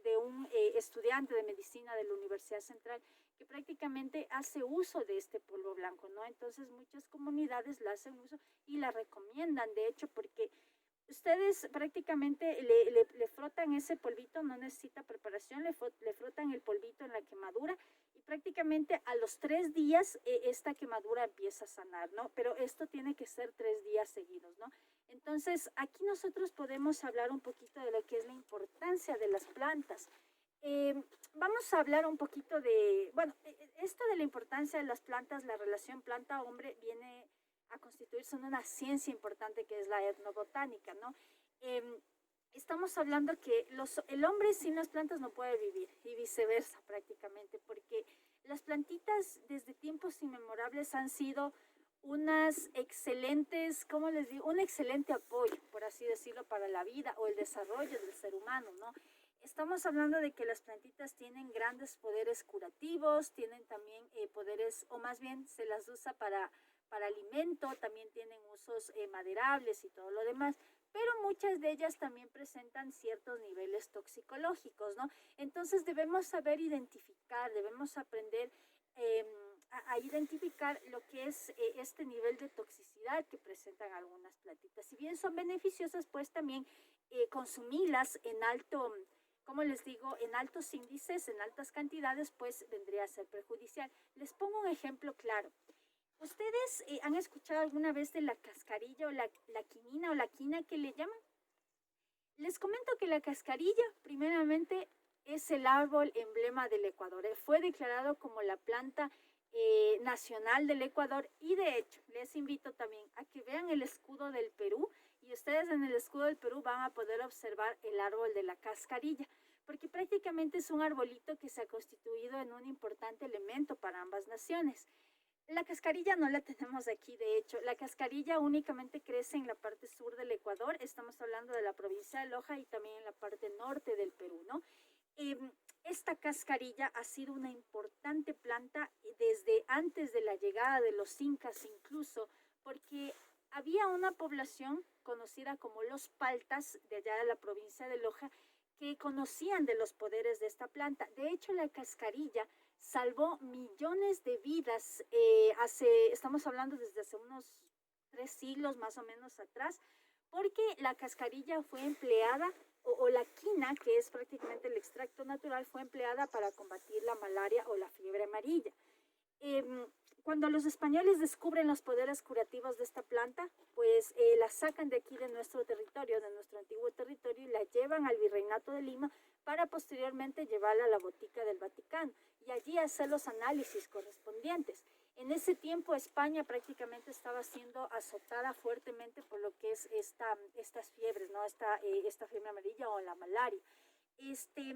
Speaker 1: de un estudiante de medicina de la Universidad Central que prácticamente hace uso de este polvo blanco, ¿no? Entonces muchas comunidades la hacen uso y la recomiendan, de hecho, porque ustedes prácticamente le frotan ese polvito, no necesita preparación, le frotan el polvito en la quemadura y prácticamente a los 3 días esta quemadura empieza a sanar, ¿no? Pero esto tiene que ser 3 días seguidos, ¿no? Entonces, aquí nosotros podemos hablar un poquito de lo que es la importancia de las plantas. Eh, Vamos a hablar un poquito de, bueno, esto de la importancia de las plantas, la relación planta-hombre viene a constituirse en una ciencia importante que es la etnobotánica, ¿no? Eh, Estamos hablando que el hombre sin las plantas no puede vivir y viceversa prácticamente, porque las plantitas desde tiempos inmemorables han sido unas excelentes, ¿cómo les digo? Un excelente apoyo, por así decirlo, para la vida o el desarrollo del ser humano, ¿no? Estamos hablando de que las plantitas tienen grandes poderes curativos, tienen también poderes, o más bien se las usa para alimento, también tienen usos maderables y todo lo demás, pero muchas de ellas también presentan ciertos niveles toxicológicos, ¿no? Entonces debemos saber identificar, debemos aprender eh, a identificar lo que es este nivel de toxicidad que presentan algunas plantitas. Si bien son beneficiosas, pues también consumirlas en alto, como les digo, en altos índices, en altas cantidades, pues vendría a ser perjudicial. Les pongo un ejemplo claro. ¿Ustedes han escuchado alguna vez de la cascarilla o la quinina o la quina que le llaman? Les comento que la cascarilla, primeramente, es el árbol emblema del Ecuador. Fue declarado como la planta nacional del Ecuador y de hecho les invito también a que vean el escudo del Perú y ustedes en el escudo del Perú van a poder observar el árbol de la cascarilla porque prácticamente es un arbolito que se ha constituido en un importante elemento para ambas naciones. La cascarilla no la tenemos aquí, de hecho. La cascarilla únicamente crece en la parte sur del Ecuador. Estamos hablando de la provincia de Loja y también en la parte norte del Perú, ¿no? Eh, Esta cascarilla ha sido una importante planta desde antes de la llegada de los incas incluso, porque había una población conocida como los paltas de allá de la provincia de Loja que conocían de los poderes de esta planta. De hecho, la cascarilla salvó millones de vidas estamos hablando desde hace unos 3 siglos más o menos atrás, porque la cascarilla fue empleada, o la quina, que es prácticamente el extracto natural, fue empleada para combatir la malaria o la fiebre amarilla. Eh, Cuando los españoles descubren los poderes curativos de esta planta, pues la sacan de aquí de nuestro territorio, de nuestro antiguo territorio, y la llevan al Virreinato de Lima para posteriormente llevarla a la botica del Vaticano y allí hacer los análisis correspondientes. En ese tiempo España prácticamente estaba siendo azotada fuertemente por lo que es estas fiebres, ¿no? Esta fiebre amarilla o la malaria. Este,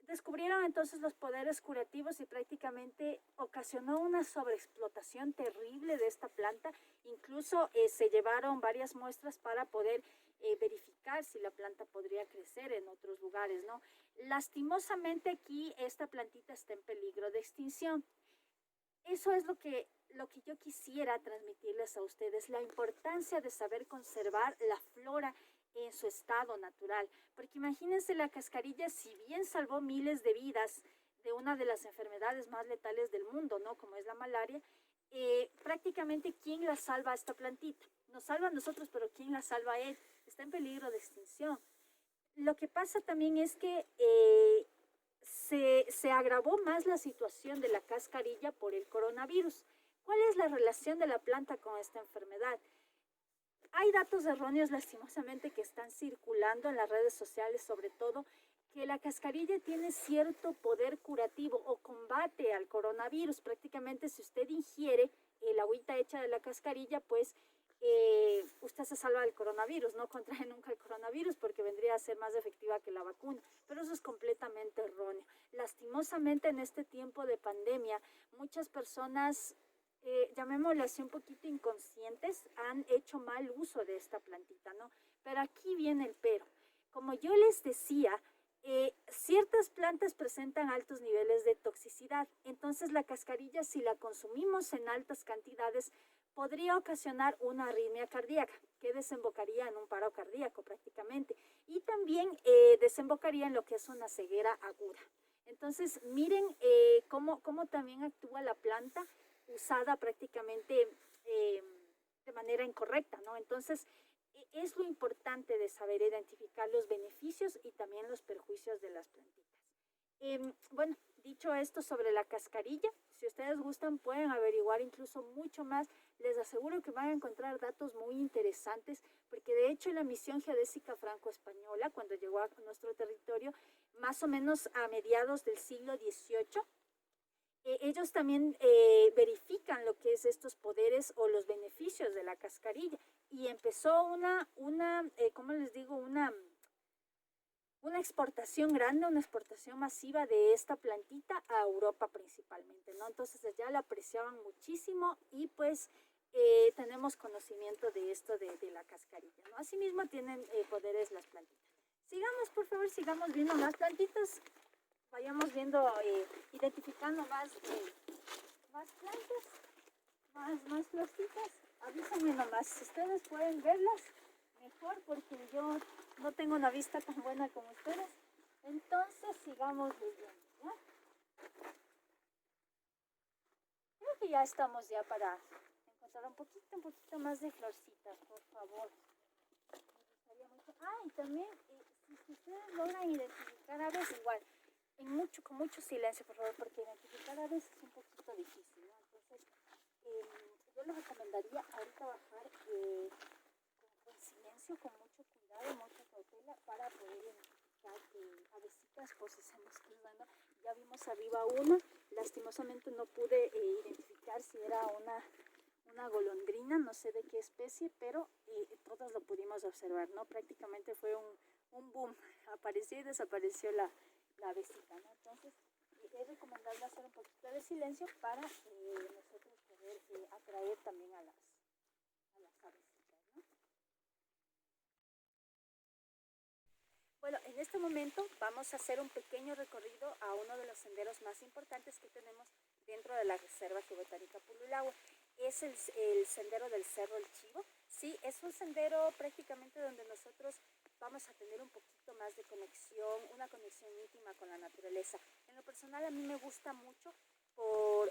Speaker 1: Descubrieron entonces los poderes curativos y prácticamente ocasionó una sobreexplotación terrible de esta planta. Incluso se llevaron varias muestras para poder verificar si la planta podría crecer en otros lugares, ¿no? Lastimosamente aquí esta plantita está en peligro de extinción. Eso es lo que yo quisiera transmitirles a ustedes, la importancia de saber conservar la flora en su estado natural. Porque imagínense la cascarilla, si bien salvó miles de vidas de una de las enfermedades más letales del mundo, ¿no? Como es la malaria, prácticamente ¿quién la salva a esta plantita? Nos salva a nosotros, pero ¿quién la salva a él? Está en peligro de extinción. Lo que pasa también es que se agravó más la situación de la cascarilla por el coronavirus. ¿Cuál es la relación de la planta con esta enfermedad? Hay datos erróneos lastimosamente que están circulando en las redes sociales, sobre todo, que la cascarilla tiene cierto poder curativo o combate al coronavirus. Prácticamente si usted ingiere el agüita hecha de la cascarilla, pues usted se salva del coronavirus, no contrae nunca el coronavirus porque vendría a ser más efectiva que la vacuna, pero eso es completamente erróneo. Lastimosamente en este tiempo de pandemia, muchas personas llamémosle así un poquito inconscientes, han hecho mal uso de esta plantita, ¿no? Pero aquí viene el pero. Como yo les decía, Ciertas plantas presentan altos niveles de toxicidad, entonces la cascarilla, si la consumimos en altas cantidades, podría ocasionar una arritmia cardíaca que desembocaría en un paro cardíaco prácticamente y también desembocaría en lo que es una ceguera aguda. Entonces, miren cómo también actúa la planta usada prácticamente eh, de manera incorrecta, ¿no? Entonces, es lo importante de saber identificar los beneficios y también los perjuicios de las plantitas. Bueno, dicho esto sobre la cascarilla, si ustedes gustan pueden averiguar incluso mucho más. Les aseguro que van a encontrar datos muy interesantes, porque de hecho la misión geodésica franco-española, cuando llegó a nuestro territorio, más o menos a mediados del siglo XVIII, ellos también verifican lo que es estos poderes o los beneficios de la cascarilla y empezó ¿cómo les digo? Una exportación grande, una exportación masiva de esta plantita a Europa principalmente, ¿no? Entonces ya la apreciaban muchísimo y pues tenemos conocimiento de esto de la cascarilla, ¿no? Asimismo tienen poderes las plantitas. Sigamos, por favor, sigamos viendo más plantitas, vayamos viendo, identificando más plantas, más florcitas. Avísenme nomás, si ustedes pueden verlas, mejor, porque yo no tengo una vista tan buena como ustedes. Entonces sigamos leyendo, ¿ya? Creo que ya estamos ya para encontrar un poquito más de florcitas, por favor. Me gustaría mucho. Ah, y también, si ustedes logran identificar aves, igual, con mucho silencio, por favor, porque identificar aves es un poquito difícil, ¿no? Entonces, yo les recomendaría ahorita bajar con silencio, con mucho cuidado, mucha cautela, para poder identificar avesitas por si se nos cruzando. Ya vimos arriba una, lastimosamente no pude identificar si era una golondrina, no sé de qué especie, pero todos lo pudimos observar, ¿no? Prácticamente fue un boom, apareció y desapareció la avecita, ¿no? Entonces, es recomendable hacer un poquito de silencio para nosotros poder atraer también a las avecitas, ¿no? Bueno, en este momento vamos a hacer un pequeño recorrido a uno de los senderos más importantes que tenemos dentro de la Reserva Geobotánica Pululahua. Es el sendero del Cerro El Chivo. Sí, es un sendero prácticamente donde nosotros vamos a tener un poquito más de conexión, una conexión íntima con la naturaleza. En lo personal a mí me gusta mucho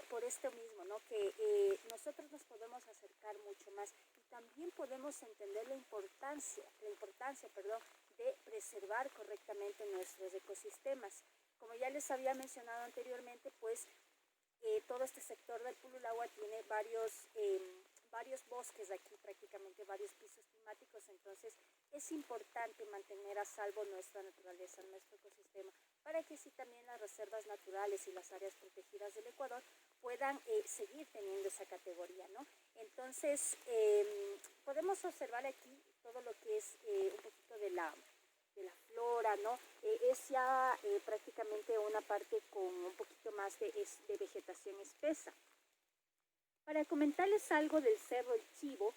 Speaker 1: por esto mismo, ¿no? Que nosotros nos podemos acercar mucho más y también podemos entender la importancia, perdón, de preservar correctamente nuestros ecosistemas. Como ya les había mencionado anteriormente, pues todo este sector del Pululahua tiene varios bosques aquí, prácticamente varios pisos climáticos, entonces es importante mantener a salvo nuestra naturaleza, nuestro ecosistema, para que así también las reservas naturales y las áreas protegidas del Ecuador puedan seguir teniendo esa categoría, ¿no? Entonces, podemos observar aquí todo lo que es un poquito de la flora, ¿no? Es ya prácticamente una parte con un poquito más de vegetación espesa. Para comentarles algo del Cerro El Chivo,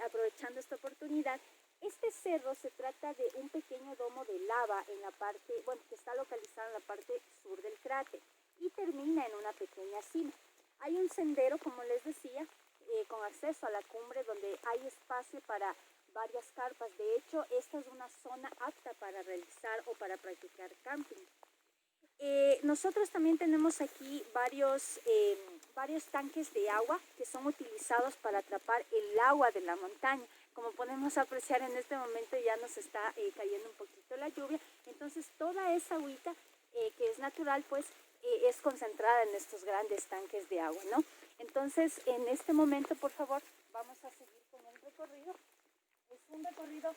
Speaker 1: aprovechando esta oportunidad, este cerro se trata de un pequeño domo de lava en la parte, bueno, que está localizado en la parte sur del cráter y termina en una pequeña cima. Hay un sendero, como les decía, con acceso a la cumbre donde hay espacio para varias carpas. De hecho, esta es una zona apta para realizar o para practicar camping. Nosotros también tenemos aquí varios tanques de agua que son utilizados para atrapar el agua de la montaña. Como podemos apreciar en este momento ya nos está cayendo un poquito la lluvia, entonces toda esa agüita que es natural pues es concentrada en estos grandes tanques de agua, ¿no? Entonces en este momento por favor vamos a seguir con el recorrido. Es un recorrido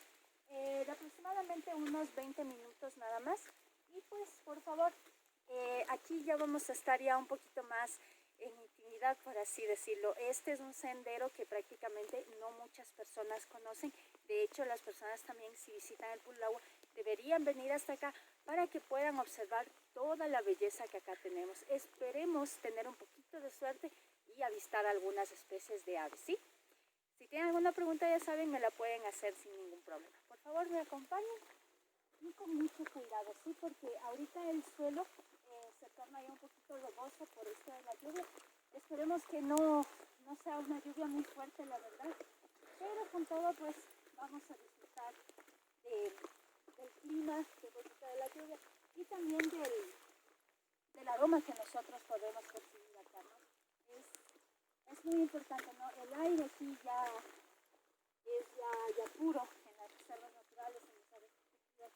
Speaker 1: de aproximadamente unos 20 minutos nada más y pues por favor aquí ya vamos a estar ya un poquito más en intimidad, por así decirlo. Este es un sendero que prácticamente no muchas personas conocen. De hecho, las personas también, si visitan el Pululahua, deberían venir hasta acá para que puedan observar toda la belleza que acá tenemos. Esperemos tener un poquito de suerte y avistar algunas especies de aves, ¿sí? Si tienen alguna pregunta, ya saben, me la pueden hacer sin ningún problema. Por favor, me acompañen. y con mucho cuidado, ¿sí? Porque ahorita el suelo se torna ya un poquito rugoso por esto de la lluvia. Esperemos que no sea una lluvia muy fuerte, la verdad, pero con todo pues vamos a disfrutar de, del clima, de un poquito de la lluvia y también del aroma que nosotros podemos percibir acá, ¿no? Es muy importante, ¿no? El aire aquí ya puro en las reservas naturales, en las áreas protegidas,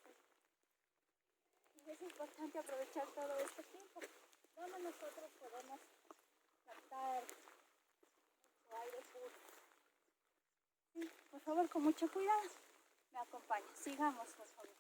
Speaker 1: y es importante aprovechar todo este tiempo donde nosotros podemos captar mucho aire puro. Sí, por favor, con mucho cuidado, me acompaña. Sigamos, por favor.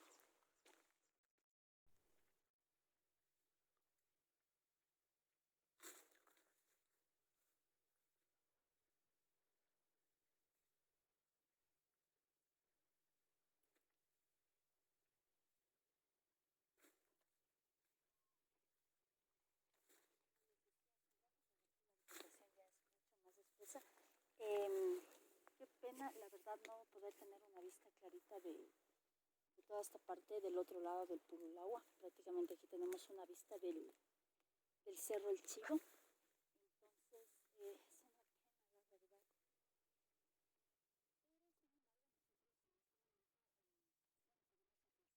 Speaker 1: Qué pena, la verdad, no poder tener una vista clarita de toda esta parte del otro lado del Purulagua. Prácticamente aquí tenemos una vista del Cerro El Chivo. Entonces, es una pena, la verdad.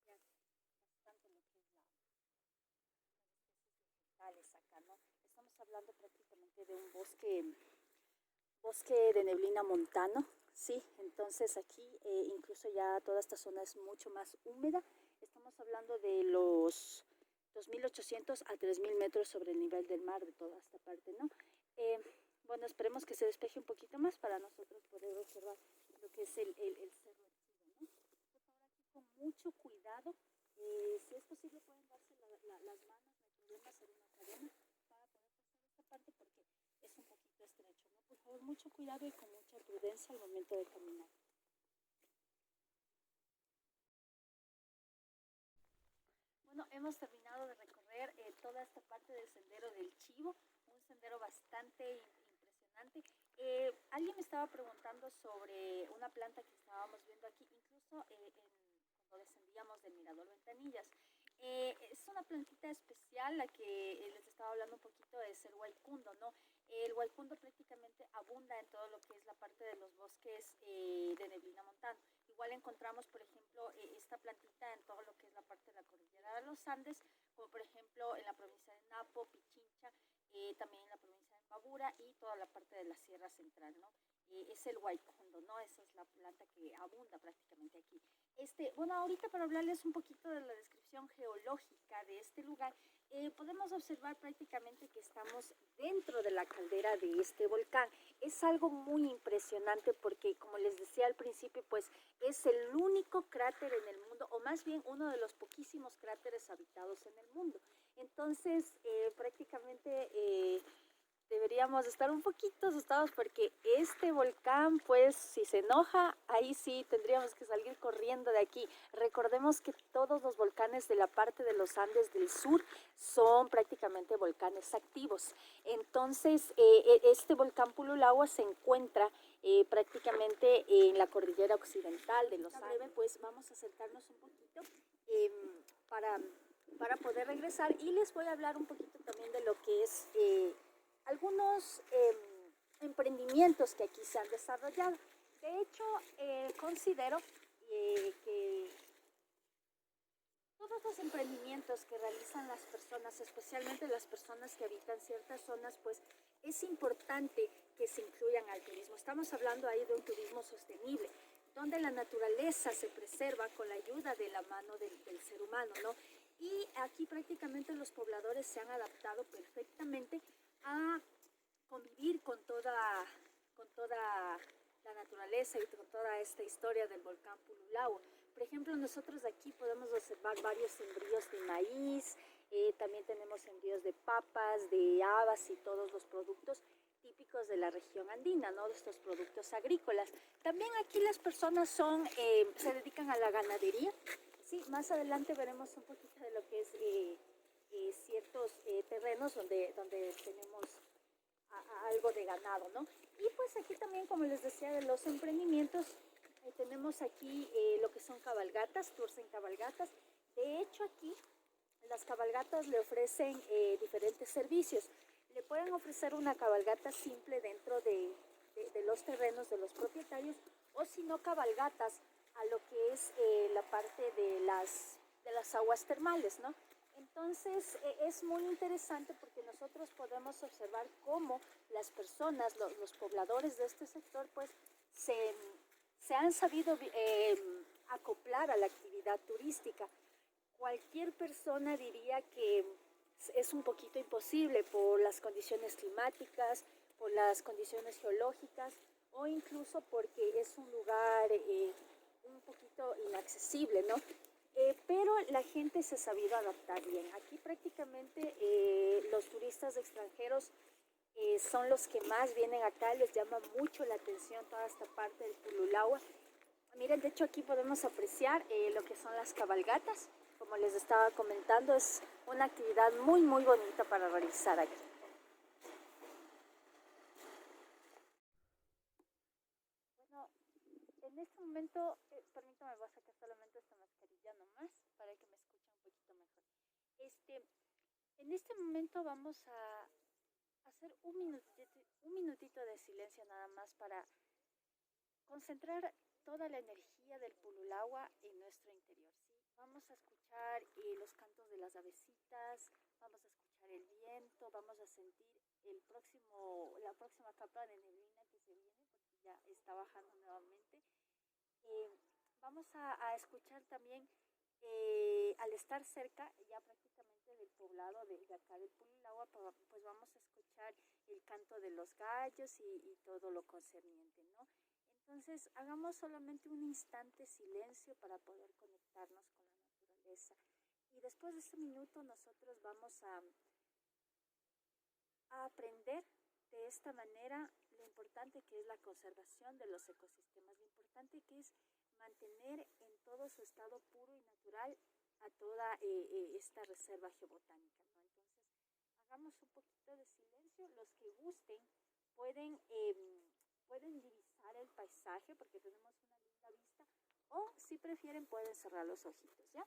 Speaker 1: Pero sin embargo, bastante lo que es las especies vegetales acá, ¿no? Estamos hablando prácticamente de un bosque de neblina montano, sí, entonces aquí incluso ya toda esta zona es mucho más húmeda, estamos hablando de los 2.800 a 3.000 metros sobre el nivel del mar de toda esta parte, ¿no? Eh, bueno, esperemos que se despeje un poquito más para nosotros poder observar lo que es el cerro Chivo, ¿no? Por favor, aquí con mucho cuidado, si es posible pueden darse las manos, no hay problema, hacer una cadena para poder pasar esta parte porque es un poquito estrecho, ¿no? Por favor, mucho cuidado y con mucha prudencia al momento de caminar. Bueno, hemos terminado de recorrer toda esta parte del sendero del Chivo, un sendero bastante impresionante. Alguien me estaba preguntando sobre una planta que estábamos viendo aquí, incluso cuando descendíamos del Mirador Ventanillas. Es una plantita especial, la que les estaba hablando un poquito, es el huaycundo, ¿no? El huaycundo prácticamente abunda en todo lo que es la parte de los bosques de neblina montana. Igual encontramos, por ejemplo, esta plantita en todo lo que es la parte de la cordillera de los Andes, como por ejemplo en la provincia de Napo, Pichincha, también en la provincia de Pabura y toda la parte de la Sierra Central, ¿no? Es el huaycondo, ¿no? Esa es la planta que abunda prácticamente aquí. Bueno, ahorita para hablarles un poquito de la descripción geológica de este lugar, podemos observar prácticamente que estamos dentro de la caldera de este volcán. Es algo muy impresionante porque, como les decía al principio, pues es el único cráter en el mundo, o más bien uno de los poquísimos cráteres habitados en el mundo. Entonces, prácticamente deberíamos estar un poquito asustados porque este volcán, pues si se enoja, ahí sí tendríamos que salir corriendo de aquí. Recordemos que todos los volcanes de la parte de los Andes del sur son prácticamente volcanes activos. Entonces, este volcán Pululagua se encuentra prácticamente en la cordillera occidental de los Andes. Pues vamos a acercarnos un poquito eh, para, para poder regresar y les voy a hablar un poquito también de lo que es algunos emprendimientos que aquí se han desarrollado. De hecho, considero que todos los emprendimientos que realizan las personas, especialmente las personas que habitan ciertas zonas, pues es importante que se incluyan al turismo. Estamos hablando ahí de un turismo sostenible, donde la naturaleza se preserva con la ayuda de la mano del ser humano, ¿no? Y aquí prácticamente los pobladores se han adaptado perfectamente a convivir con toda la naturaleza y con toda esta historia del volcán Pululagua. Por ejemplo, nosotros aquí podemos observar varios sembríos de maíz, también tenemos sembríos de papas, de habas y todos los productos típicos de la región andina, ¿no? De estos productos agrícolas. También aquí las personas se dedican a la ganadería. Sí, más adelante veremos un poquito de lo que es ciertos terrenos donde tenemos algo de ganado, ¿no? Y pues aquí también, como les decía, de los emprendimientos, tenemos aquí lo que son cabalgatas, tours en cabalgatas, De hecho, aquí las cabalgatas le ofrecen diferentes servicios. Le pueden ofrecer una cabalgata simple dentro de los terrenos de los propietarios, o si no, cabalgatas a lo que es la parte de las aguas termales, ¿no? Entonces es muy interesante porque nosotros podemos observar cómo las personas, los pobladores de este sector, pues se, se han sabido acoplar a la actividad turística. Cualquier persona diría que es un poquito imposible por las condiciones climáticas, por las condiciones geológicas o incluso porque es un lugar un poquito inaccesible, ¿no? Pero la gente se ha sabido adaptar bien. Aquí prácticamente los turistas extranjeros son los que más vienen acá, les llama mucho la atención toda esta parte del Pululagua. Miren, de hecho aquí podemos apreciar lo que son las cabalgatas. Como les estaba comentando, es una actividad muy, muy bonita para realizar aquí. Bueno, en este momento, permítame, voy a sacar solamente esta mascarilla nomás para que me escuchen un poquito mejor. Este, en este momento vamos a hacer un minutito de silencio nada más para concentrar toda la energía del Pululagua en nuestro interior, ¿sí? Vamos a escuchar los cantos de las avecitas, vamos a escuchar el viento, vamos a sentir la próxima capa de neblina que se viene, porque ya está bajando nuevamente. Eh, Vamos a escuchar también, al estar cerca ya prácticamente del poblado de acá del Pulilagua, pues vamos a escuchar el canto de los gallos y todo lo concerniente, ¿no? Entonces, hagamos solamente un instante silencio para poder conectarnos con la naturaleza. Y después de este minuto nosotros vamos a aprender de esta manera lo importante que es la conservación de los ecosistemas, lo importante que es mantener en todo su estado puro y natural a toda esta reserva geobotánica, ¿no? Entonces, hagamos un poquito de silencio. Los que gusten pueden divisar el paisaje porque tenemos una linda vista, o si prefieren pueden cerrar los ojitos, ¿ya?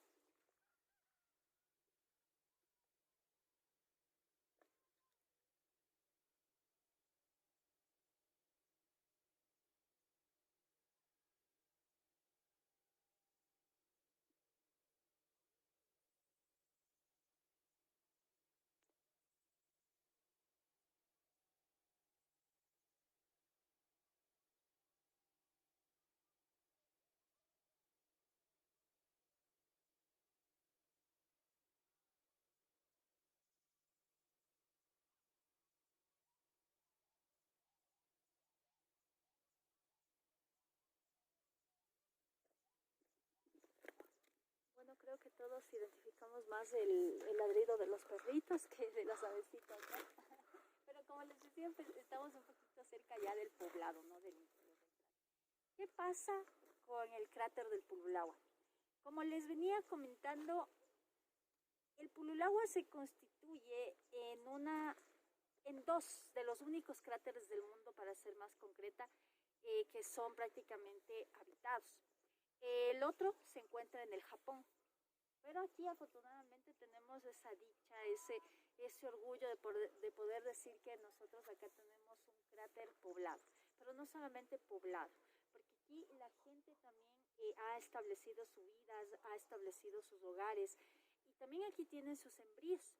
Speaker 1: Bueno, creo que todos identificamos más el ladrido de los perritos que de las avecitas, ¿no? Pero como les decía, pues, estamos un poquito cerca ya del poblado, ¿no? Del interior del país. ¿Qué pasa con el cráter del Pululagua? Como les venía comentando, el Pululagua se constituye en dos de los únicos cráteres del mundo, para ser más concreta, que son prácticamente habitados. El otro se encuentra en el Japón, pero aquí afortunadamente tenemos esa dicha, ese orgullo de poder decir que nosotros acá tenemos un cráter poblado, pero no solamente poblado, porque aquí la gente también ha establecido su vida, ha establecido sus hogares, y también aquí tienen sus sembríos.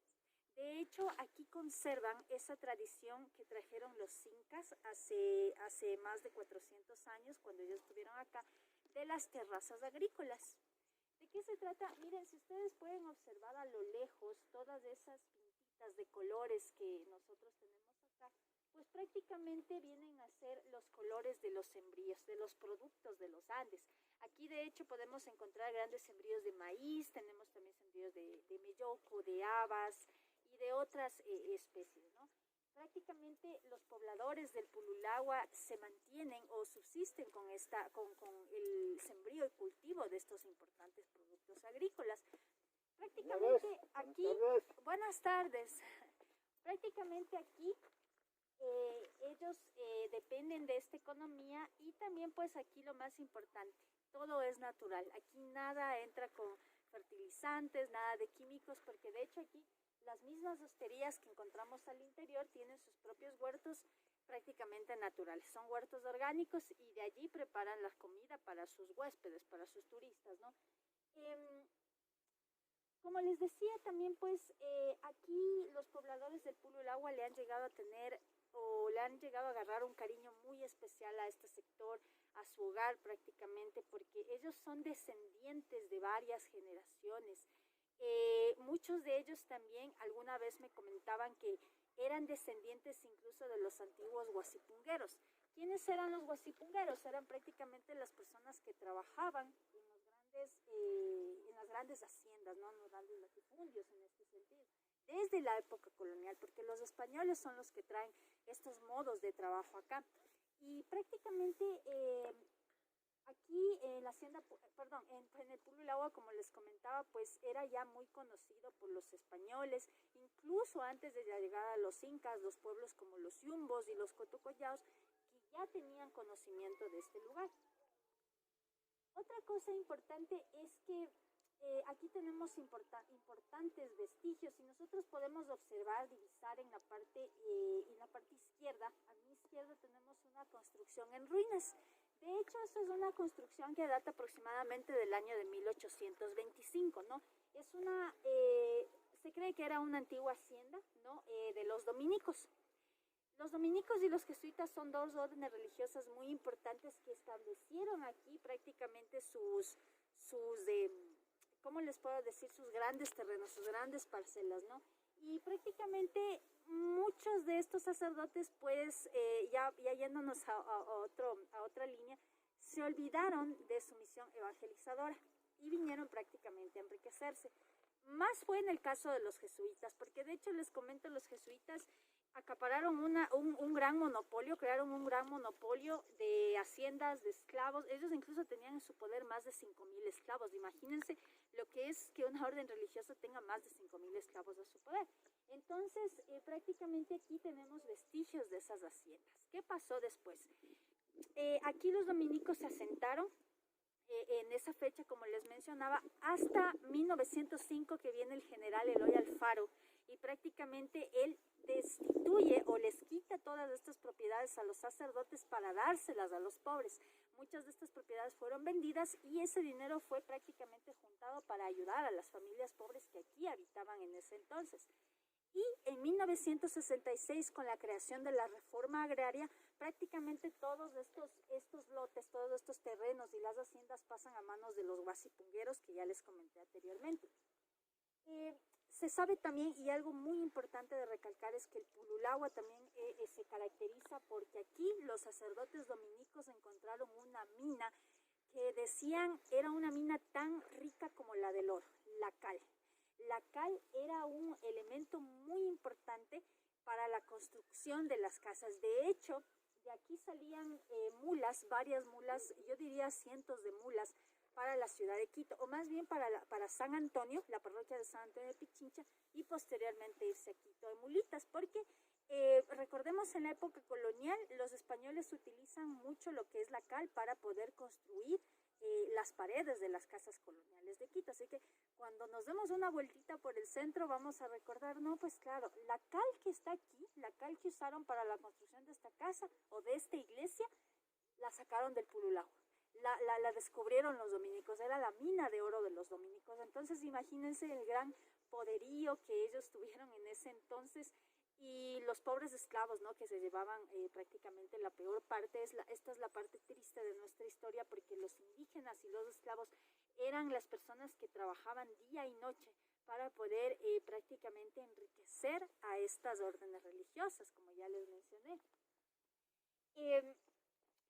Speaker 1: De hecho, aquí conservan esa tradición que trajeron los incas hace más de 400 años, cuando ellos estuvieron acá, de las terrazas agrícolas. ¿De qué se trata? Miren, si ustedes pueden observar a lo lejos todas esas pintitas de colores que nosotros tenemos acá, pues prácticamente vienen a ser los colores de los sembríos, de los productos de los Andes. Aquí de hecho podemos encontrar grandes sembríos de maíz, tenemos también sembríos de melloco, de habas y de otras especies, ¿no? Prácticamente los pobladores del Pululagua se mantienen o subsisten con el sembrío y cultivo de estos importantes productos agrícolas. Prácticamente aquí, buenas tardes, prácticamente aquí ellos dependen de esta economía, y también pues aquí lo más importante, todo es natural, aquí nada entra fertilizantes, nada de químicos, porque de hecho aquí las mismas hosterías que encontramos al interior tienen sus propios huertos prácticamente naturales. Son huertos orgánicos y de allí preparan la comida para sus huéspedes, para sus turistas, ¿no? Como les decía también, pues aquí los pobladores del Pululagua le han llegado a tener o le han llegado a agarrar un cariño muy especial a este sector, a su hogar prácticamente, porque ellos son descendientes de varias generaciones. Muchos de ellos también alguna vez me comentaban que eran descendientes incluso de los antiguos guasipungueros. ¿Quiénes eran los guasipungueros? Eran prácticamente las personas que trabajaban en las grandes haciendas, ¿no? En los grandes latifundios en este sentido, desde la época colonial, porque los españoles son los que traen estos modos de trabajo acá. Y prácticamente aquí en la hacienda, perdón, en el Pululagua, como les comentaba, pues era ya muy conocido por los españoles, incluso antes de la llegada de los incas, los pueblos como los yumbos y los cotocollaos, que ya tenían conocimiento de este lugar. Otra cosa importante es que aquí tenemos importantes vestigios y nosotros podemos observar, divisar en la parte izquierda. A mi izquierda tenemos una construcción en ruinas. De hecho, eso es una construcción que data aproximadamente del año de 1825, ¿no? Se cree que era una antigua hacienda, ¿no? De los dominicos. Los dominicos y los jesuitas son dos órdenes religiosas muy importantes que establecieron aquí prácticamente ¿cómo les puedo decir? Sus grandes terrenos, sus grandes parcelas, ¿no? Y prácticamente muchos de estos sacerdotes, pues, ya yéndonos a otra línea, se olvidaron de su misión evangelizadora y vinieron prácticamente a enriquecerse. Más fue en el caso de los jesuitas, porque de hecho les comento, los jesuitas acapararon un gran monopolio, crearon un gran monopolio de haciendas, de esclavos. Ellos incluso tenían en su poder más de 5,000 esclavos. Imagínense lo que es que una orden religiosa tenga más de 5,000 esclavos a su poder. Entonces, prácticamente aquí tenemos vestigios de esas haciendas. ¿Qué pasó después? Aquí los dominicos se asentaron en esa fecha, como les mencionaba, hasta 1905, que viene el general Eloy Alfaro y prácticamente él destituye o les quita todas estas propiedades a los sacerdotes para dárselas a los pobres. Muchas de estas propiedades fueron vendidas y ese dinero fue prácticamente juntado para ayudar a las familias pobres que aquí habitaban en ese entonces. Y en 1966, con la creación de la reforma agraria, prácticamente todos estos lotes, todos estos terrenos y las haciendas pasan a manos de los guasipungueros que ya les comenté anteriormente. Se sabe también, y algo muy importante de recalcar, es que el Pululagua también se caracteriza porque aquí los sacerdotes dominicos encontraron una mina que decían era una mina tan rica como la del oro, la cal. La cal era un elemento muy importante para la construcción de las casas. De hecho, de aquí salían mulas, varias mulas, yo diría cientos de mulas, para la ciudad de Quito, o más bien para San Antonio, la parroquia de San Antonio de Pichincha, y posteriormente irse a Quito de mulitas, porque recordemos en la época colonial, los españoles utilizan mucho lo que es la cal para poder construir las paredes de las casas coloniales de Quito. Así que cuando nos demos una vueltita por el centro vamos a recordar, no, pues claro, la cal que está aquí, la cal que usaron para la construcción de esta casa o de esta iglesia, la sacaron del Pululagua. La descubrieron los dominicos, era la mina de oro de los dominicos. Entonces imagínense el gran poderío que ellos tuvieron en ese entonces. Y los pobres esclavos, ¿no?, que se llevaban prácticamente la peor parte. Esta es la parte triste de nuestra historia, porque los indígenas y los esclavos eran las personas que trabajaban día y noche para poder prácticamente enriquecer a estas órdenes religiosas, como ya les mencioné.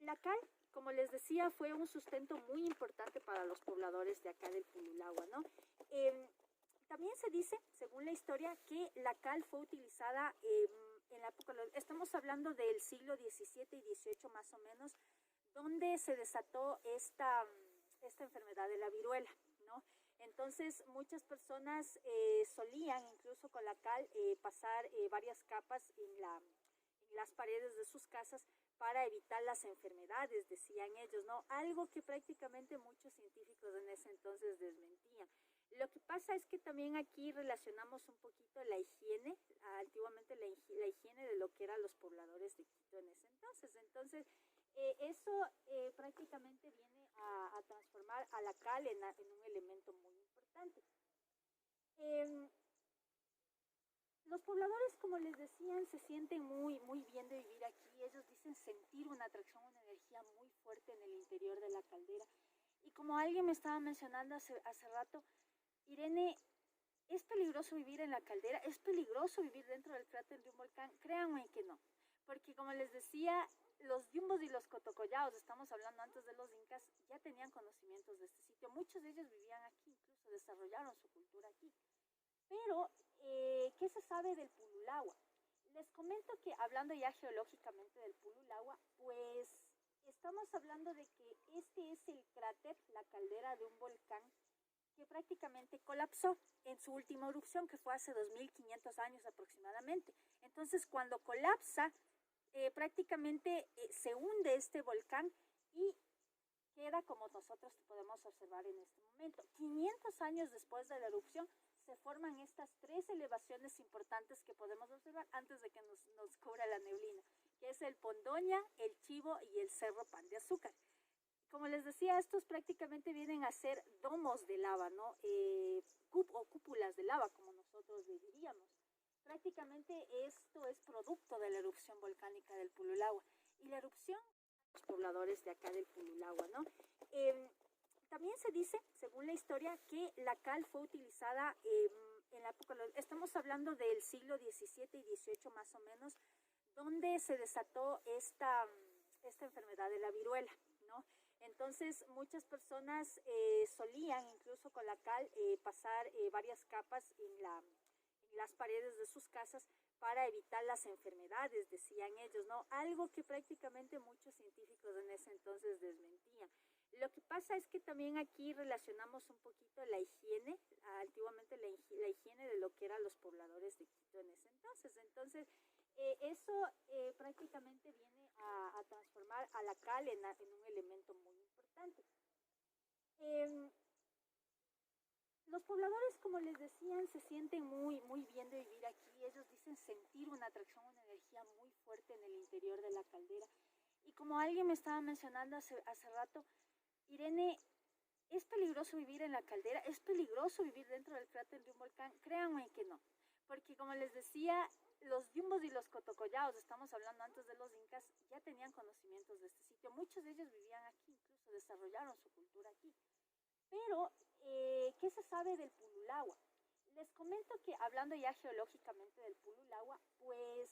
Speaker 1: La cal, como les decía, fue un sustento muy importante para los pobladores de acá del Pululagua, ¿no? También se dice, según la historia, que la cal fue utilizada en la época, estamos hablando del siglo XVII y XVIII más o menos, donde se desató esta enfermedad de la viruela, ¿no? Entonces muchas personas solían incluso con la cal pasar varias capas en las paredes de sus casas para evitar las enfermedades, decían ellos, ¿no? Algo que prácticamente muchos científicos en ese entonces desmentían. Lo que pasa es que también aquí relacionamos un poquito la higiene, antiguamente la higiene de lo que eran los pobladores de Quito en ese entonces. Entonces, eso prácticamente viene a transformar a la cal en un elemento muy importante. Eh, los pobladores, como les decían, se sienten muy bien de vivir aquí. Ellos dicen sentir una atracción, una energía muy fuerte en el interior de la caldera. Y como alguien me estaba mencionando hace rato, Irene, ¿es peligroso vivir en la caldera? ¿Es peligroso vivir dentro del cráter de un volcán? Créanme que no. Porque como les decía, los yumbos y los cotocollaos, estamos hablando antes de los incas, ya tenían conocimientos de este sitio. Muchos de ellos vivían aquí, incluso desarrollaron su cultura aquí. Pero, ¿qué se sabe del Pululagua? Les comento que hablando ya geológicamente del Pululagua, pues estamos hablando de que este es el cráter, la caldera de un volcán que prácticamente colapsó en su última erupción, que fue hace 2500 años aproximadamente. Entonces, cuando colapsa, prácticamente se hunde este volcán y queda como nosotros podemos observar en este momento. 500 años después de la erupción, se forman estas tres elevaciones importantes que podemos observar antes de que nos cubra la neblina, que es el Pondoña, el Chivo y el Cerro Pan de Azúcar. Como les decía, estos prácticamente vienen a ser domos de lava, ¿no? O cúpulas de lava, como nosotros le diríamos. Prácticamente esto es producto de la erupción volcánica del Pululagua. Y la erupción, los pobladores de acá del Pululagua, ¿no? También se dice, según la historia, que la cal fue utilizada en la época, estamos hablando del siglo XVII y XVIII más o menos, donde se desató esta enfermedad de la viruela, ¿no? Entonces muchas personas solían incluso con la cal pasar varias capas en las paredes de sus casas para evitar las enfermedades, decían ellos, ¿no? Algo que prácticamente muchos científicos en ese entonces desmentían. Lo que pasa es que también aquí relacionamos un poquito la higiene, antiguamente la higiene de lo que eran los pobladores de Quito en ese entonces. Entonces, eso prácticamente viene a transformar a la cal en un elemento muy importante. Los pobladores, como les decían, se sienten muy bien de vivir aquí. Ellos dicen sentir una atracción, una energía muy fuerte en el interior de la caldera. Y como alguien me estaba mencionando hace rato, Irene, ¿es peligroso vivir en la caldera? ¿Es peligroso vivir dentro del cráter de un volcán? Créanme que no. Porque como les decía, los yumbos y los cotocollaos, estamos hablando antes de los incas, ya tenían conocimientos de este sitio. Muchos de ellos vivían aquí, incluso desarrollaron su cultura aquí. Pero, ¿qué se sabe del Pululagua? Les comento que hablando ya geológicamente del Pululagua, pues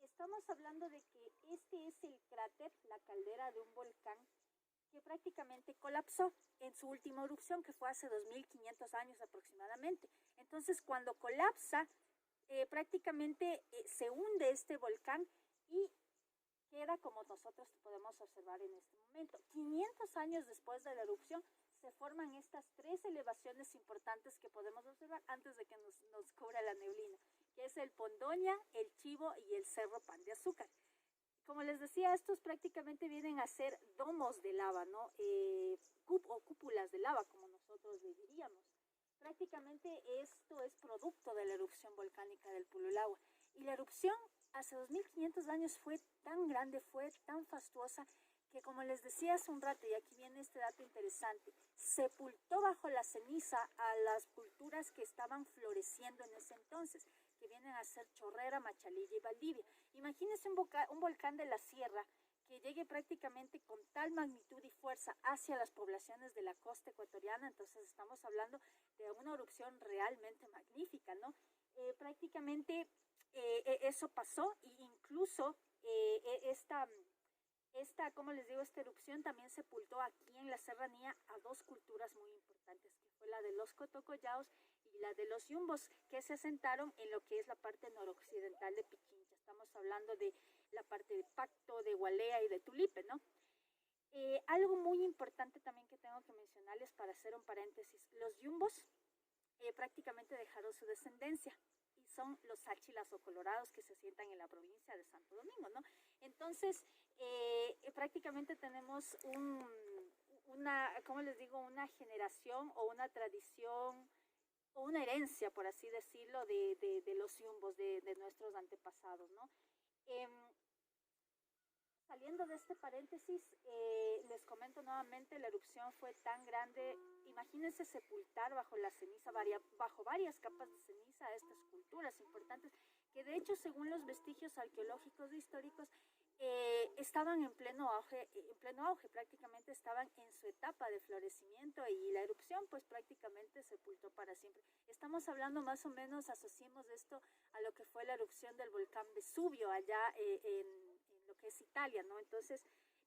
Speaker 1: estamos hablando de que este es el cráter, la caldera de un volcán que prácticamente colapsó en su última erupción, que fue hace 2500 años aproximadamente. Entonces, cuando colapsa, prácticamente se hunde este volcán y queda como nosotros podemos observar en este momento. 500 años después de la erupción, se forman estas tres elevaciones importantes que podemos observar antes de que nos cubra la neblina, que es el Pondoña, el Chivo y el Cerro Pan de Azúcar. Como les decía, estos prácticamente vienen a ser domos de lava, ¿no? O cúpulas de lava, como nosotros le diríamos. Prácticamente esto es producto de la erupción volcánica del Pululagua. Y la erupción hace 2500 años fue tan grande, fue tan fastuosa, que como les decía hace un rato, y aquí viene este dato interesante, sepultó bajo la ceniza a las culturas que estaban floreciendo en ese entonces, que vienen a ser Chorrera, Machalilla y Valdivia. Imagínense un volcán de la sierra que llegue prácticamente con tal magnitud y fuerza hacia las poblaciones de la costa ecuatoriana. Entonces estamos hablando de una erupción realmente magnífica, ¿no? Prácticamente eso pasó, e incluso como les digo, esta erupción también sepultó aquí en la serranía a dos culturas muy importantes, que fue la de los cotocollaos y la de los yumbos, que se asentaron en lo que es la parte noroccidental de Pichincha. Estamos hablando de la parte de Pacto, de Gualea y de Tulipe, ¿no? Algo muy importante también que tengo que mencionarles para hacer un paréntesis, los yumbos prácticamente dejaron su descendencia, y son los áchilas o colorados que se asientan en la provincia de Santo Domingo, ¿no? Entonces, prácticamente tenemos ¿cómo les digo? Una generación o una tradición o una herencia, por así decirlo, de los yumbos, de nuestros antepasados, ¿no? Eh, Saliendo de este paréntesis, les comento nuevamente, la erupción fue tan grande, imagínense sepultar bajo la ceniza, bajo varias capas de ceniza a estas culturas importantes, que de hecho, según los vestigios arqueológicos e históricos, estaban en pleno auge, prácticamente estaban en su etapa de florecimiento y la erupción pues prácticamente sepultó para siempre. Estamos hablando más o menos, asociemos esto a lo que fue la erupción del volcán Vesubio allá en lo que es Italia, ¿no? Entonces,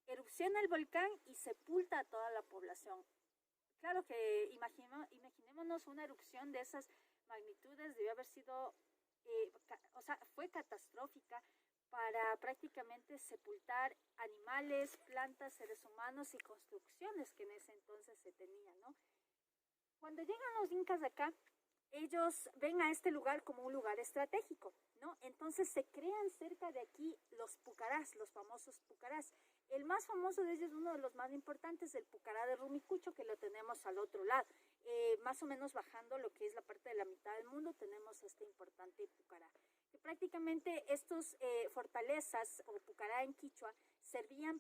Speaker 1: erupciona el volcán y sepulta a toda la población. Claro que imaginémonos una erupción de esas magnitudes, debió haber sido, o sea, fue catastrófica para prácticamente sepultar animales, plantas, seres humanos y construcciones que en ese entonces se tenían, ¿no? Cuando llegan los incas de acá, ellos ven a este lugar como un lugar estratégico, ¿no? Entonces se crean cerca de aquí los pucarás, los famosos pucarás. El más famoso de ellos, uno de los más importantes, el pucará de Rumicucho, que lo tenemos al otro lado. Más o menos bajando lo que es la parte de la mitad del mundo, tenemos este importante pucará. Que prácticamente estos fortalezas, o pucará en quichua, servían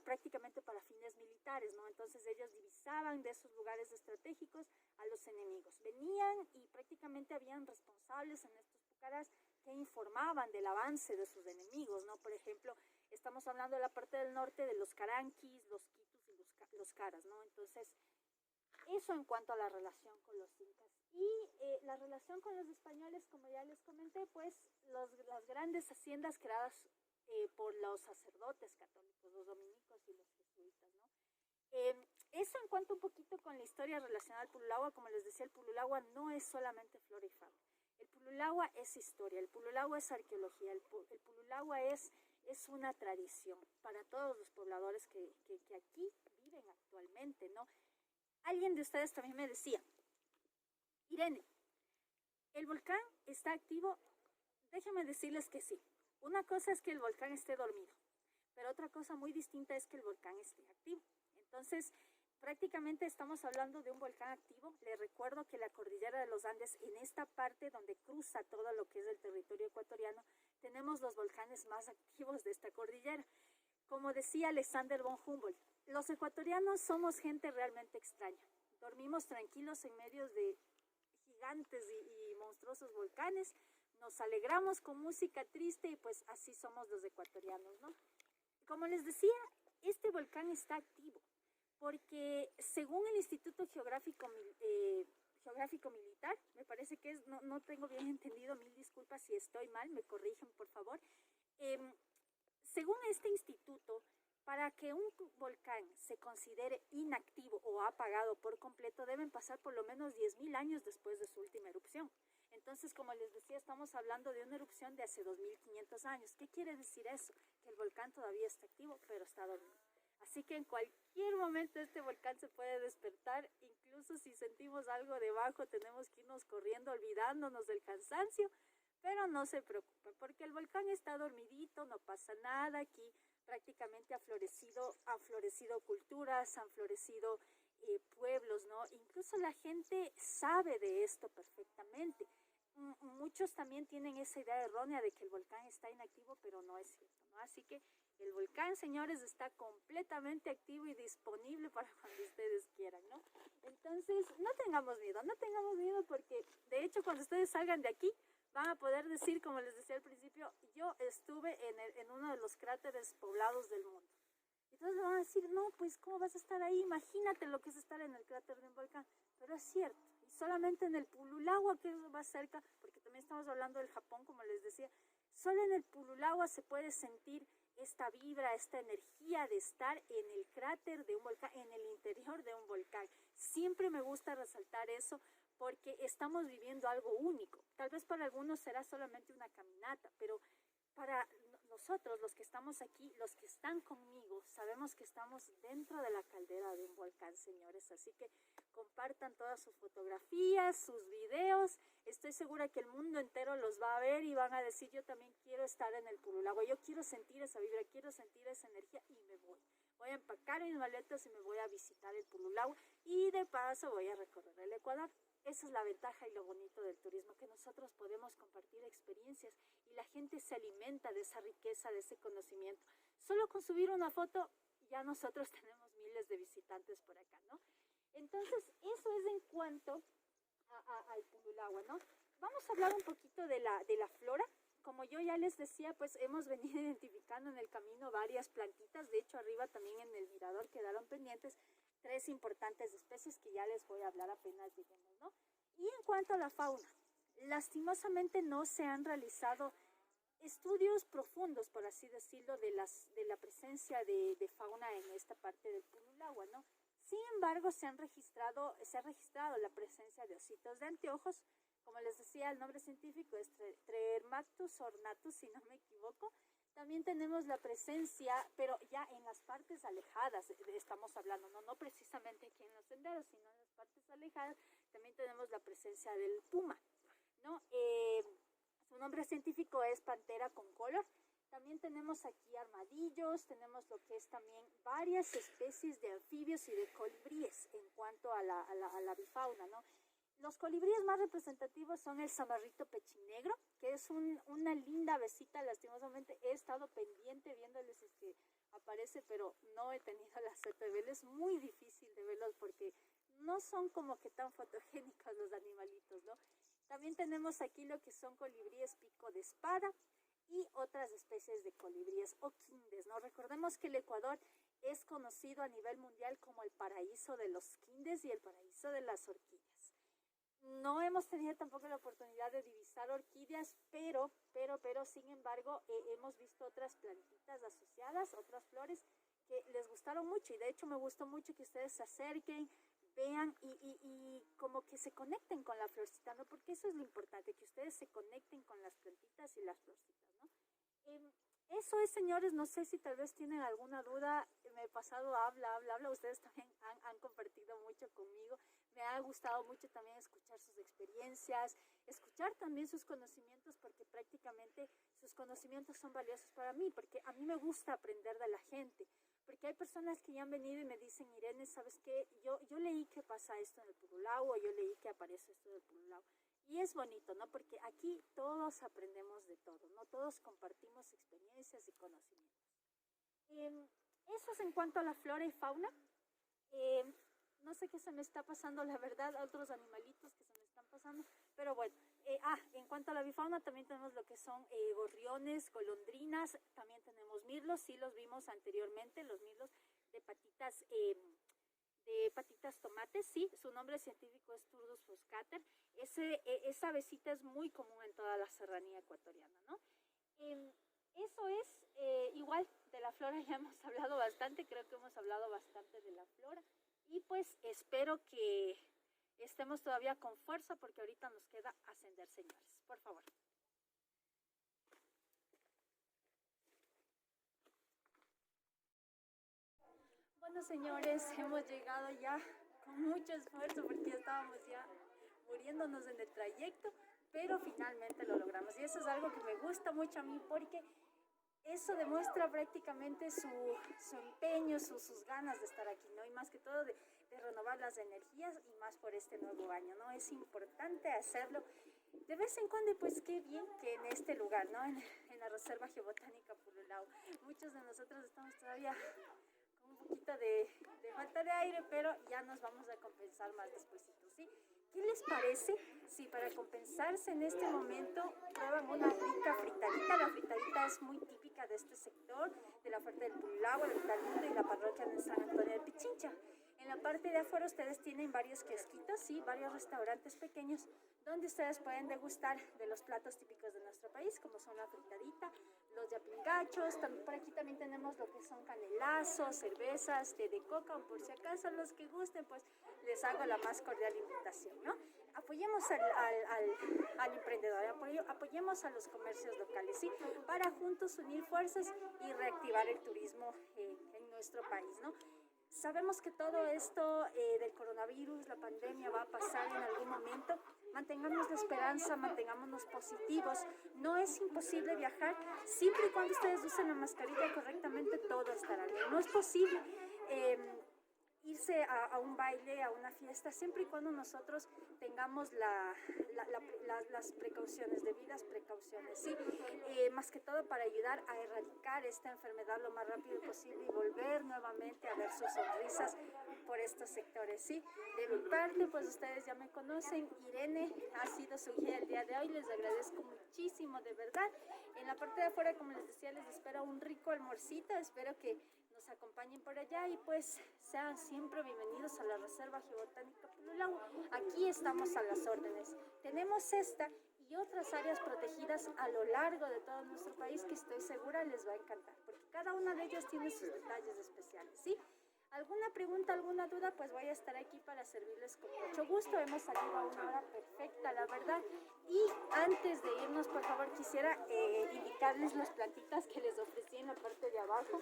Speaker 1: prácticamente para fines militares, ¿no? Entonces ellos divisaban de esos lugares estratégicos a los enemigos. Venían y prácticamente habían responsables en estos pucarás que informaban del avance de sus enemigos, ¿no? Por ejemplo, estamos hablando de la parte del norte de los caranquis, los quitus y los caras, ¿no? Entonces, eso en cuanto a la relación con los incas. Y la relación con los españoles, como ya les comenté, pues las grandes haciendas creadas por los sacerdotes católicos, los dominicos y los jesuitas, ¿no? Eso en cuanto un poquito con la historia relacionada al Pululagua, como les decía, el Pululagua no es solamente flora y fauna. El Pululagua es historia, el Pululagua es arqueología, el Pululagua es una tradición para todos los pobladores que aquí viven actualmente, ¿no? Alguien de ustedes también me decía, Irene, ¿el volcán está activo? Déjenme decirles que sí. Una cosa es que el volcán esté dormido, pero otra cosa muy distinta es que el volcán esté activo. Entonces, prácticamente estamos hablando de un volcán activo. Les recuerdo que la cordillera de los Andes, en esta parte donde cruza todo lo que es el territorio ecuatoriano, tenemos los volcanes más activos de esta cordillera. Como decía Alexander von Humboldt, los ecuatorianos somos gente realmente extraña. Dormimos tranquilos en medio de gigantes y monstruosos volcanes, nos alegramos con música triste y pues así somos los ecuatorianos, ¿no? Como les decía, este volcán está activo porque según el Instituto Geográfico Militar, me parece que es, no tengo bien entendido, mil disculpas si estoy mal, me corrigen por favor. Según este instituto, para que un volcán se considere inactivo o apagado por completo, deben pasar por lo menos 10.000 años después de su última erupción. Entonces, como les decía, estamos hablando de una erupción de hace 2.500 años. ¿Qué quiere decir eso? Que el volcán todavía está activo, pero está dormido. Así que en cualquier momento este volcán se puede despertar, incluso si sentimos algo debajo, tenemos que irnos corriendo olvidándonos del cansancio, pero no se preocupen, porque el volcán está dormidito, no pasa nada, aquí prácticamente han florecido culturas, han florecido pueblos, ¿no? Incluso la gente sabe de esto perfectamente. Muchos también tienen esa idea errónea de que el volcán está inactivo, pero no es cierto, ¿no? Así que el volcán, señores, está completamente activo y disponible para cuando ustedes quieran, ¿no? Entonces, no tengamos miedo porque, de hecho, cuando ustedes salgan de aquí, van a poder decir, como les decía al principio, yo estuve en uno de los cráteres poblados del mundo. Entonces le van a decir, no, pues, ¿cómo vas a estar ahí? Imagínate lo que es estar en el cráter de un volcán. Pero es cierto, y solamente en el Pululagua, que es más cerca, porque también estamos hablando del Japón, como les decía, solo en el Pululagua se puede sentir esta vibra, esta energía de estar en el cráter de un volcán, en el interior de un volcán. Siempre me gusta resaltar eso porque estamos viviendo algo único. Tal vez para algunos será solamente una caminata, pero para nosotros, los que estamos aquí, los que están conmigo, sabemos que estamos dentro de la caldera de un volcán, señores. Así que compartan todas sus fotografías, sus videos. Estoy segura que el mundo entero los va a ver y van a decir, yo también quiero estar en el Purulagua, yo quiero sentir esa vibra, quiero sentir esa energía y me voy. Voy a empacar mis maletas y me voy a visitar el Purulagua y de paso voy a recorrer el Ecuador. esa es la ventaja y lo bonito del turismo, que nosotros podemos compartir experiencias y la gente se alimenta de esa riqueza, de ese conocimiento. Solo con subir una foto, ya nosotros tenemos miles de visitantes por acá, ¿no? Entonces, eso es en cuanto al Purulágua, ¿no? Vamos a hablar un poquito de la flora. Como yo ya les decía, pues hemos venido identificando en el camino varias plantitas. De hecho, arriba también en el mirador quedaron pendientes 3 importantes especies que ya les voy a hablar apenas lleguemos, ¿no? Y en cuanto a la fauna, lastimosamente no se han realizado estudios profundos, por así decirlo, de la presencia de fauna en esta parte del Purulágua, ¿no? Sin embargo, se ha registrado la presencia de ositos de anteojos. Como les decía, el nombre científico es Trermactus ornatus, si no me equivoco. También tenemos la presencia, pero ya en las partes alejadas estamos hablando, no precisamente aquí en los senderos, sino en las partes alejadas, también tenemos la presencia del puma, ¿no? Su nombre científico es Panthera concolor. También tenemos aquí armadillos, tenemos lo que es también varias especies de anfibios y de colibríes en cuanto a la bifauna, ¿no? Los colibríes más representativos son el zamarrito pechinegro, que es una linda avecita. Lastimosamente he estado pendiente viéndoles si es que aparece, pero no he tenido la suerte de verlos. Es muy difícil de verlos porque no son como que tan fotogénicos los animalitos, ¿no? También tenemos aquí lo que son colibríes pico de espada y otras especies de colibríes o quindes, ¿no? Recordemos que el Ecuador es conocido a nivel mundial como el paraíso de los quindes y el paraíso de las orquídeas. No hemos tenido tampoco la oportunidad de divisar orquídeas, pero sin embargo, hemos visto otras plantitas asociadas, otras flores que les gustaron mucho, y de hecho me gustó mucho que ustedes se acerquen, vean y como que se conecten con la florcita, ¿no? Porque eso es lo importante, que ustedes se conecten con las plantitas y las florcitas, ¿no? Eso es, señores, no sé si tal vez tienen alguna duda. Me he pasado habla, ustedes también han compartido mucho conmigo. Me ha gustado mucho también escuchar sus experiencias, escuchar también sus conocimientos, porque prácticamente sus conocimientos son valiosos para mí, porque a mí me gusta aprender de la gente, porque hay personas que ya han venido y me dicen, Irene, ¿sabes qué? Yo leí que pasa esto en el Purulágua, yo leí que aparece esto en el Purulágua. Y es bonito, ¿no? Porque aquí todos aprendemos de todo, ¿no? Todos compartimos experiencias y conocimientos. Eso es en cuanto a la flora y fauna. No sé qué se me está pasando, la verdad, otros animalitos que se me están pasando, pero bueno. En cuanto a la bifauna, también tenemos lo que son gorriones, golondrinas, también tenemos mirlos, sí los vimos anteriormente, los mirlos de patitas tomates, sí, su nombre científico es Turdus fuscater. Esa avecita es muy común en toda la serranía ecuatoriana, ¿no? Eso es, igual, de la flora ya hemos hablado bastante, creo que hemos hablado bastante de la flora, y pues espero que estemos todavía con fuerza, porque ahorita nos queda ascender, señores, por favor. Bueno, señores, hemos llegado ya con mucho esfuerzo porque ya estábamos ya muriéndonos en el trayecto, pero finalmente lo logramos. Y eso es algo que me gusta mucho a mí, porque eso demuestra prácticamente su empeño, sus ganas de estar aquí, ¿no? Y más que todo de renovar las energías, y más por este nuevo año, ¿no? Es importante hacerlo de vez en cuando, pues qué bien que en este lugar, ¿no? En la Reserva Geobotánica Purulágua. Muchos de nosotros estamos todavía con un poquito de falta de aire, pero ya nos vamos a compensar más despuesito, ¿sí? ¿Qué les parece si para compensarse en este momento prueban una rica fritadita? La fritadita es muy típica de este sector, de la oferta del Purulágua, del Talundo y la parroquia de San Antonio del Pichincha. En la parte de afuera ustedes tienen varios kiosquitos, sí, varios restaurantes pequeños, donde ustedes pueden degustar de los platos típicos de nuestro país, como son la fritadita, los yapingachos. Por aquí también tenemos lo que son canelazos, cervezas, té de coca, o por si acaso los que gusten, pues les hago la más cordial invitación, ¿no? Apoyemos al emprendedor, apoyemos a los comercios locales, ¿sí? Para juntos unir fuerzas y reactivar el turismo en nuestro país, ¿no? Sabemos que todo esto del coronavirus, la pandemia, va a pasar en algún momento. Mantengamos la esperanza, mantengámonos positivos. No es imposible viajar, siempre y cuando ustedes usen la mascarilla correctamente, todo estará bien. No es posible irse a un baile, a una fiesta, siempre y cuando nosotros tengamos las precauciones, debidas precauciones, ¿sí? Más que todo para ayudar a erradicar esta enfermedad lo más rápido posible y volver nuevamente a ver sus sonrisas por estos sectores, ¿sí? De mi parte, pues ustedes ya me conocen, Irene ha sido su guía el día de hoy, les agradezco muchísimo, de verdad. En la parte de afuera, como les decía, les espero un rico almuercito, espero que nos acompañen por allá y pues sean siempre bienvenidos a la Reserva Geobotánica Pulilago. Aquí estamos a las órdenes. Tenemos esta y otras áreas protegidas a lo largo de todo nuestro país que estoy segura les va a encantar, porque cada una de ellas tiene sus detalles especiales, ¿sí? ¿Alguna pregunta, alguna duda? Pues voy a estar aquí para servirles con mucho gusto. Hemos salido a una hora perfecta, la verdad. Y antes de irnos, por favor, quisiera indicarles las plantitas que les ofrecí en la parte de abajo.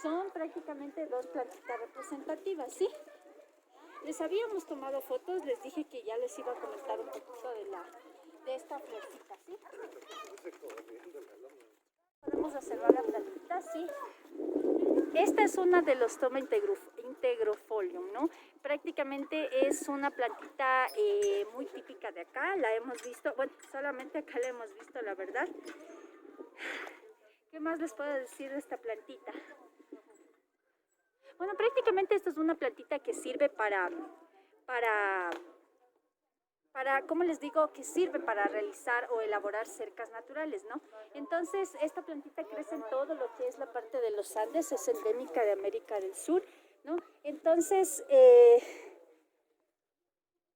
Speaker 1: Son prácticamente 2 plantitas representativas, ¿sí? Les habíamos tomado fotos, les dije que ya les iba a comentar un poquito de esta florcita, ¿sí? Podemos observar la plantita, ¿sí? Esta es una de los Toma integrofolium, ¿no? Prácticamente es una plantita muy típica de acá, la hemos visto, bueno, solamente acá la hemos visto, la verdad. ¿Qué más les puedo decir de esta plantita? Bueno, prácticamente esta es una plantita que sirve para, ¿cómo les digo? Que sirve para realizar o elaborar cercas naturales, ¿no? Entonces, esta plantita crece en todo lo que es la parte de los Andes, es endémica de América del Sur, ¿no? Entonces,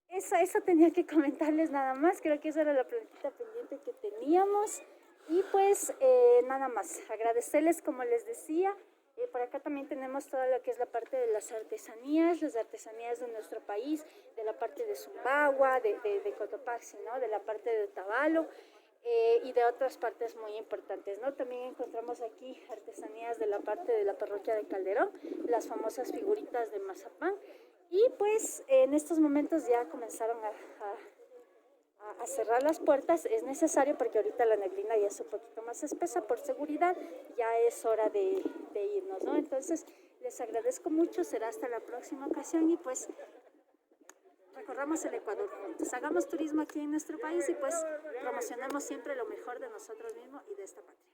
Speaker 1: eso tenía que comentarles nada más, creo que esa era la plantita pendiente que teníamos. Y pues, nada más, agradecerles, como les decía. Por acá también tenemos toda lo que es la parte de las artesanías de nuestro país, de la parte de Sumbawa, de Cotopaxi, ¿no? De la parte de Otavalo y de otras partes muy importantes, ¿no? También encontramos aquí artesanías de la parte de la parroquia de Calderón, las famosas figuritas de mazapán. Y pues en estos momentos ya comenzaron a cerrar las puertas, es necesario porque ahorita la neblina ya es un poquito más espesa por seguridad, ya es hora de irnos, ¿no? Entonces les agradezco mucho, será hasta la próxima ocasión y pues recorramos el Ecuador juntos, hagamos turismo aquí en nuestro país y pues promocionemos siempre lo mejor de nosotros mismos y de esta patria.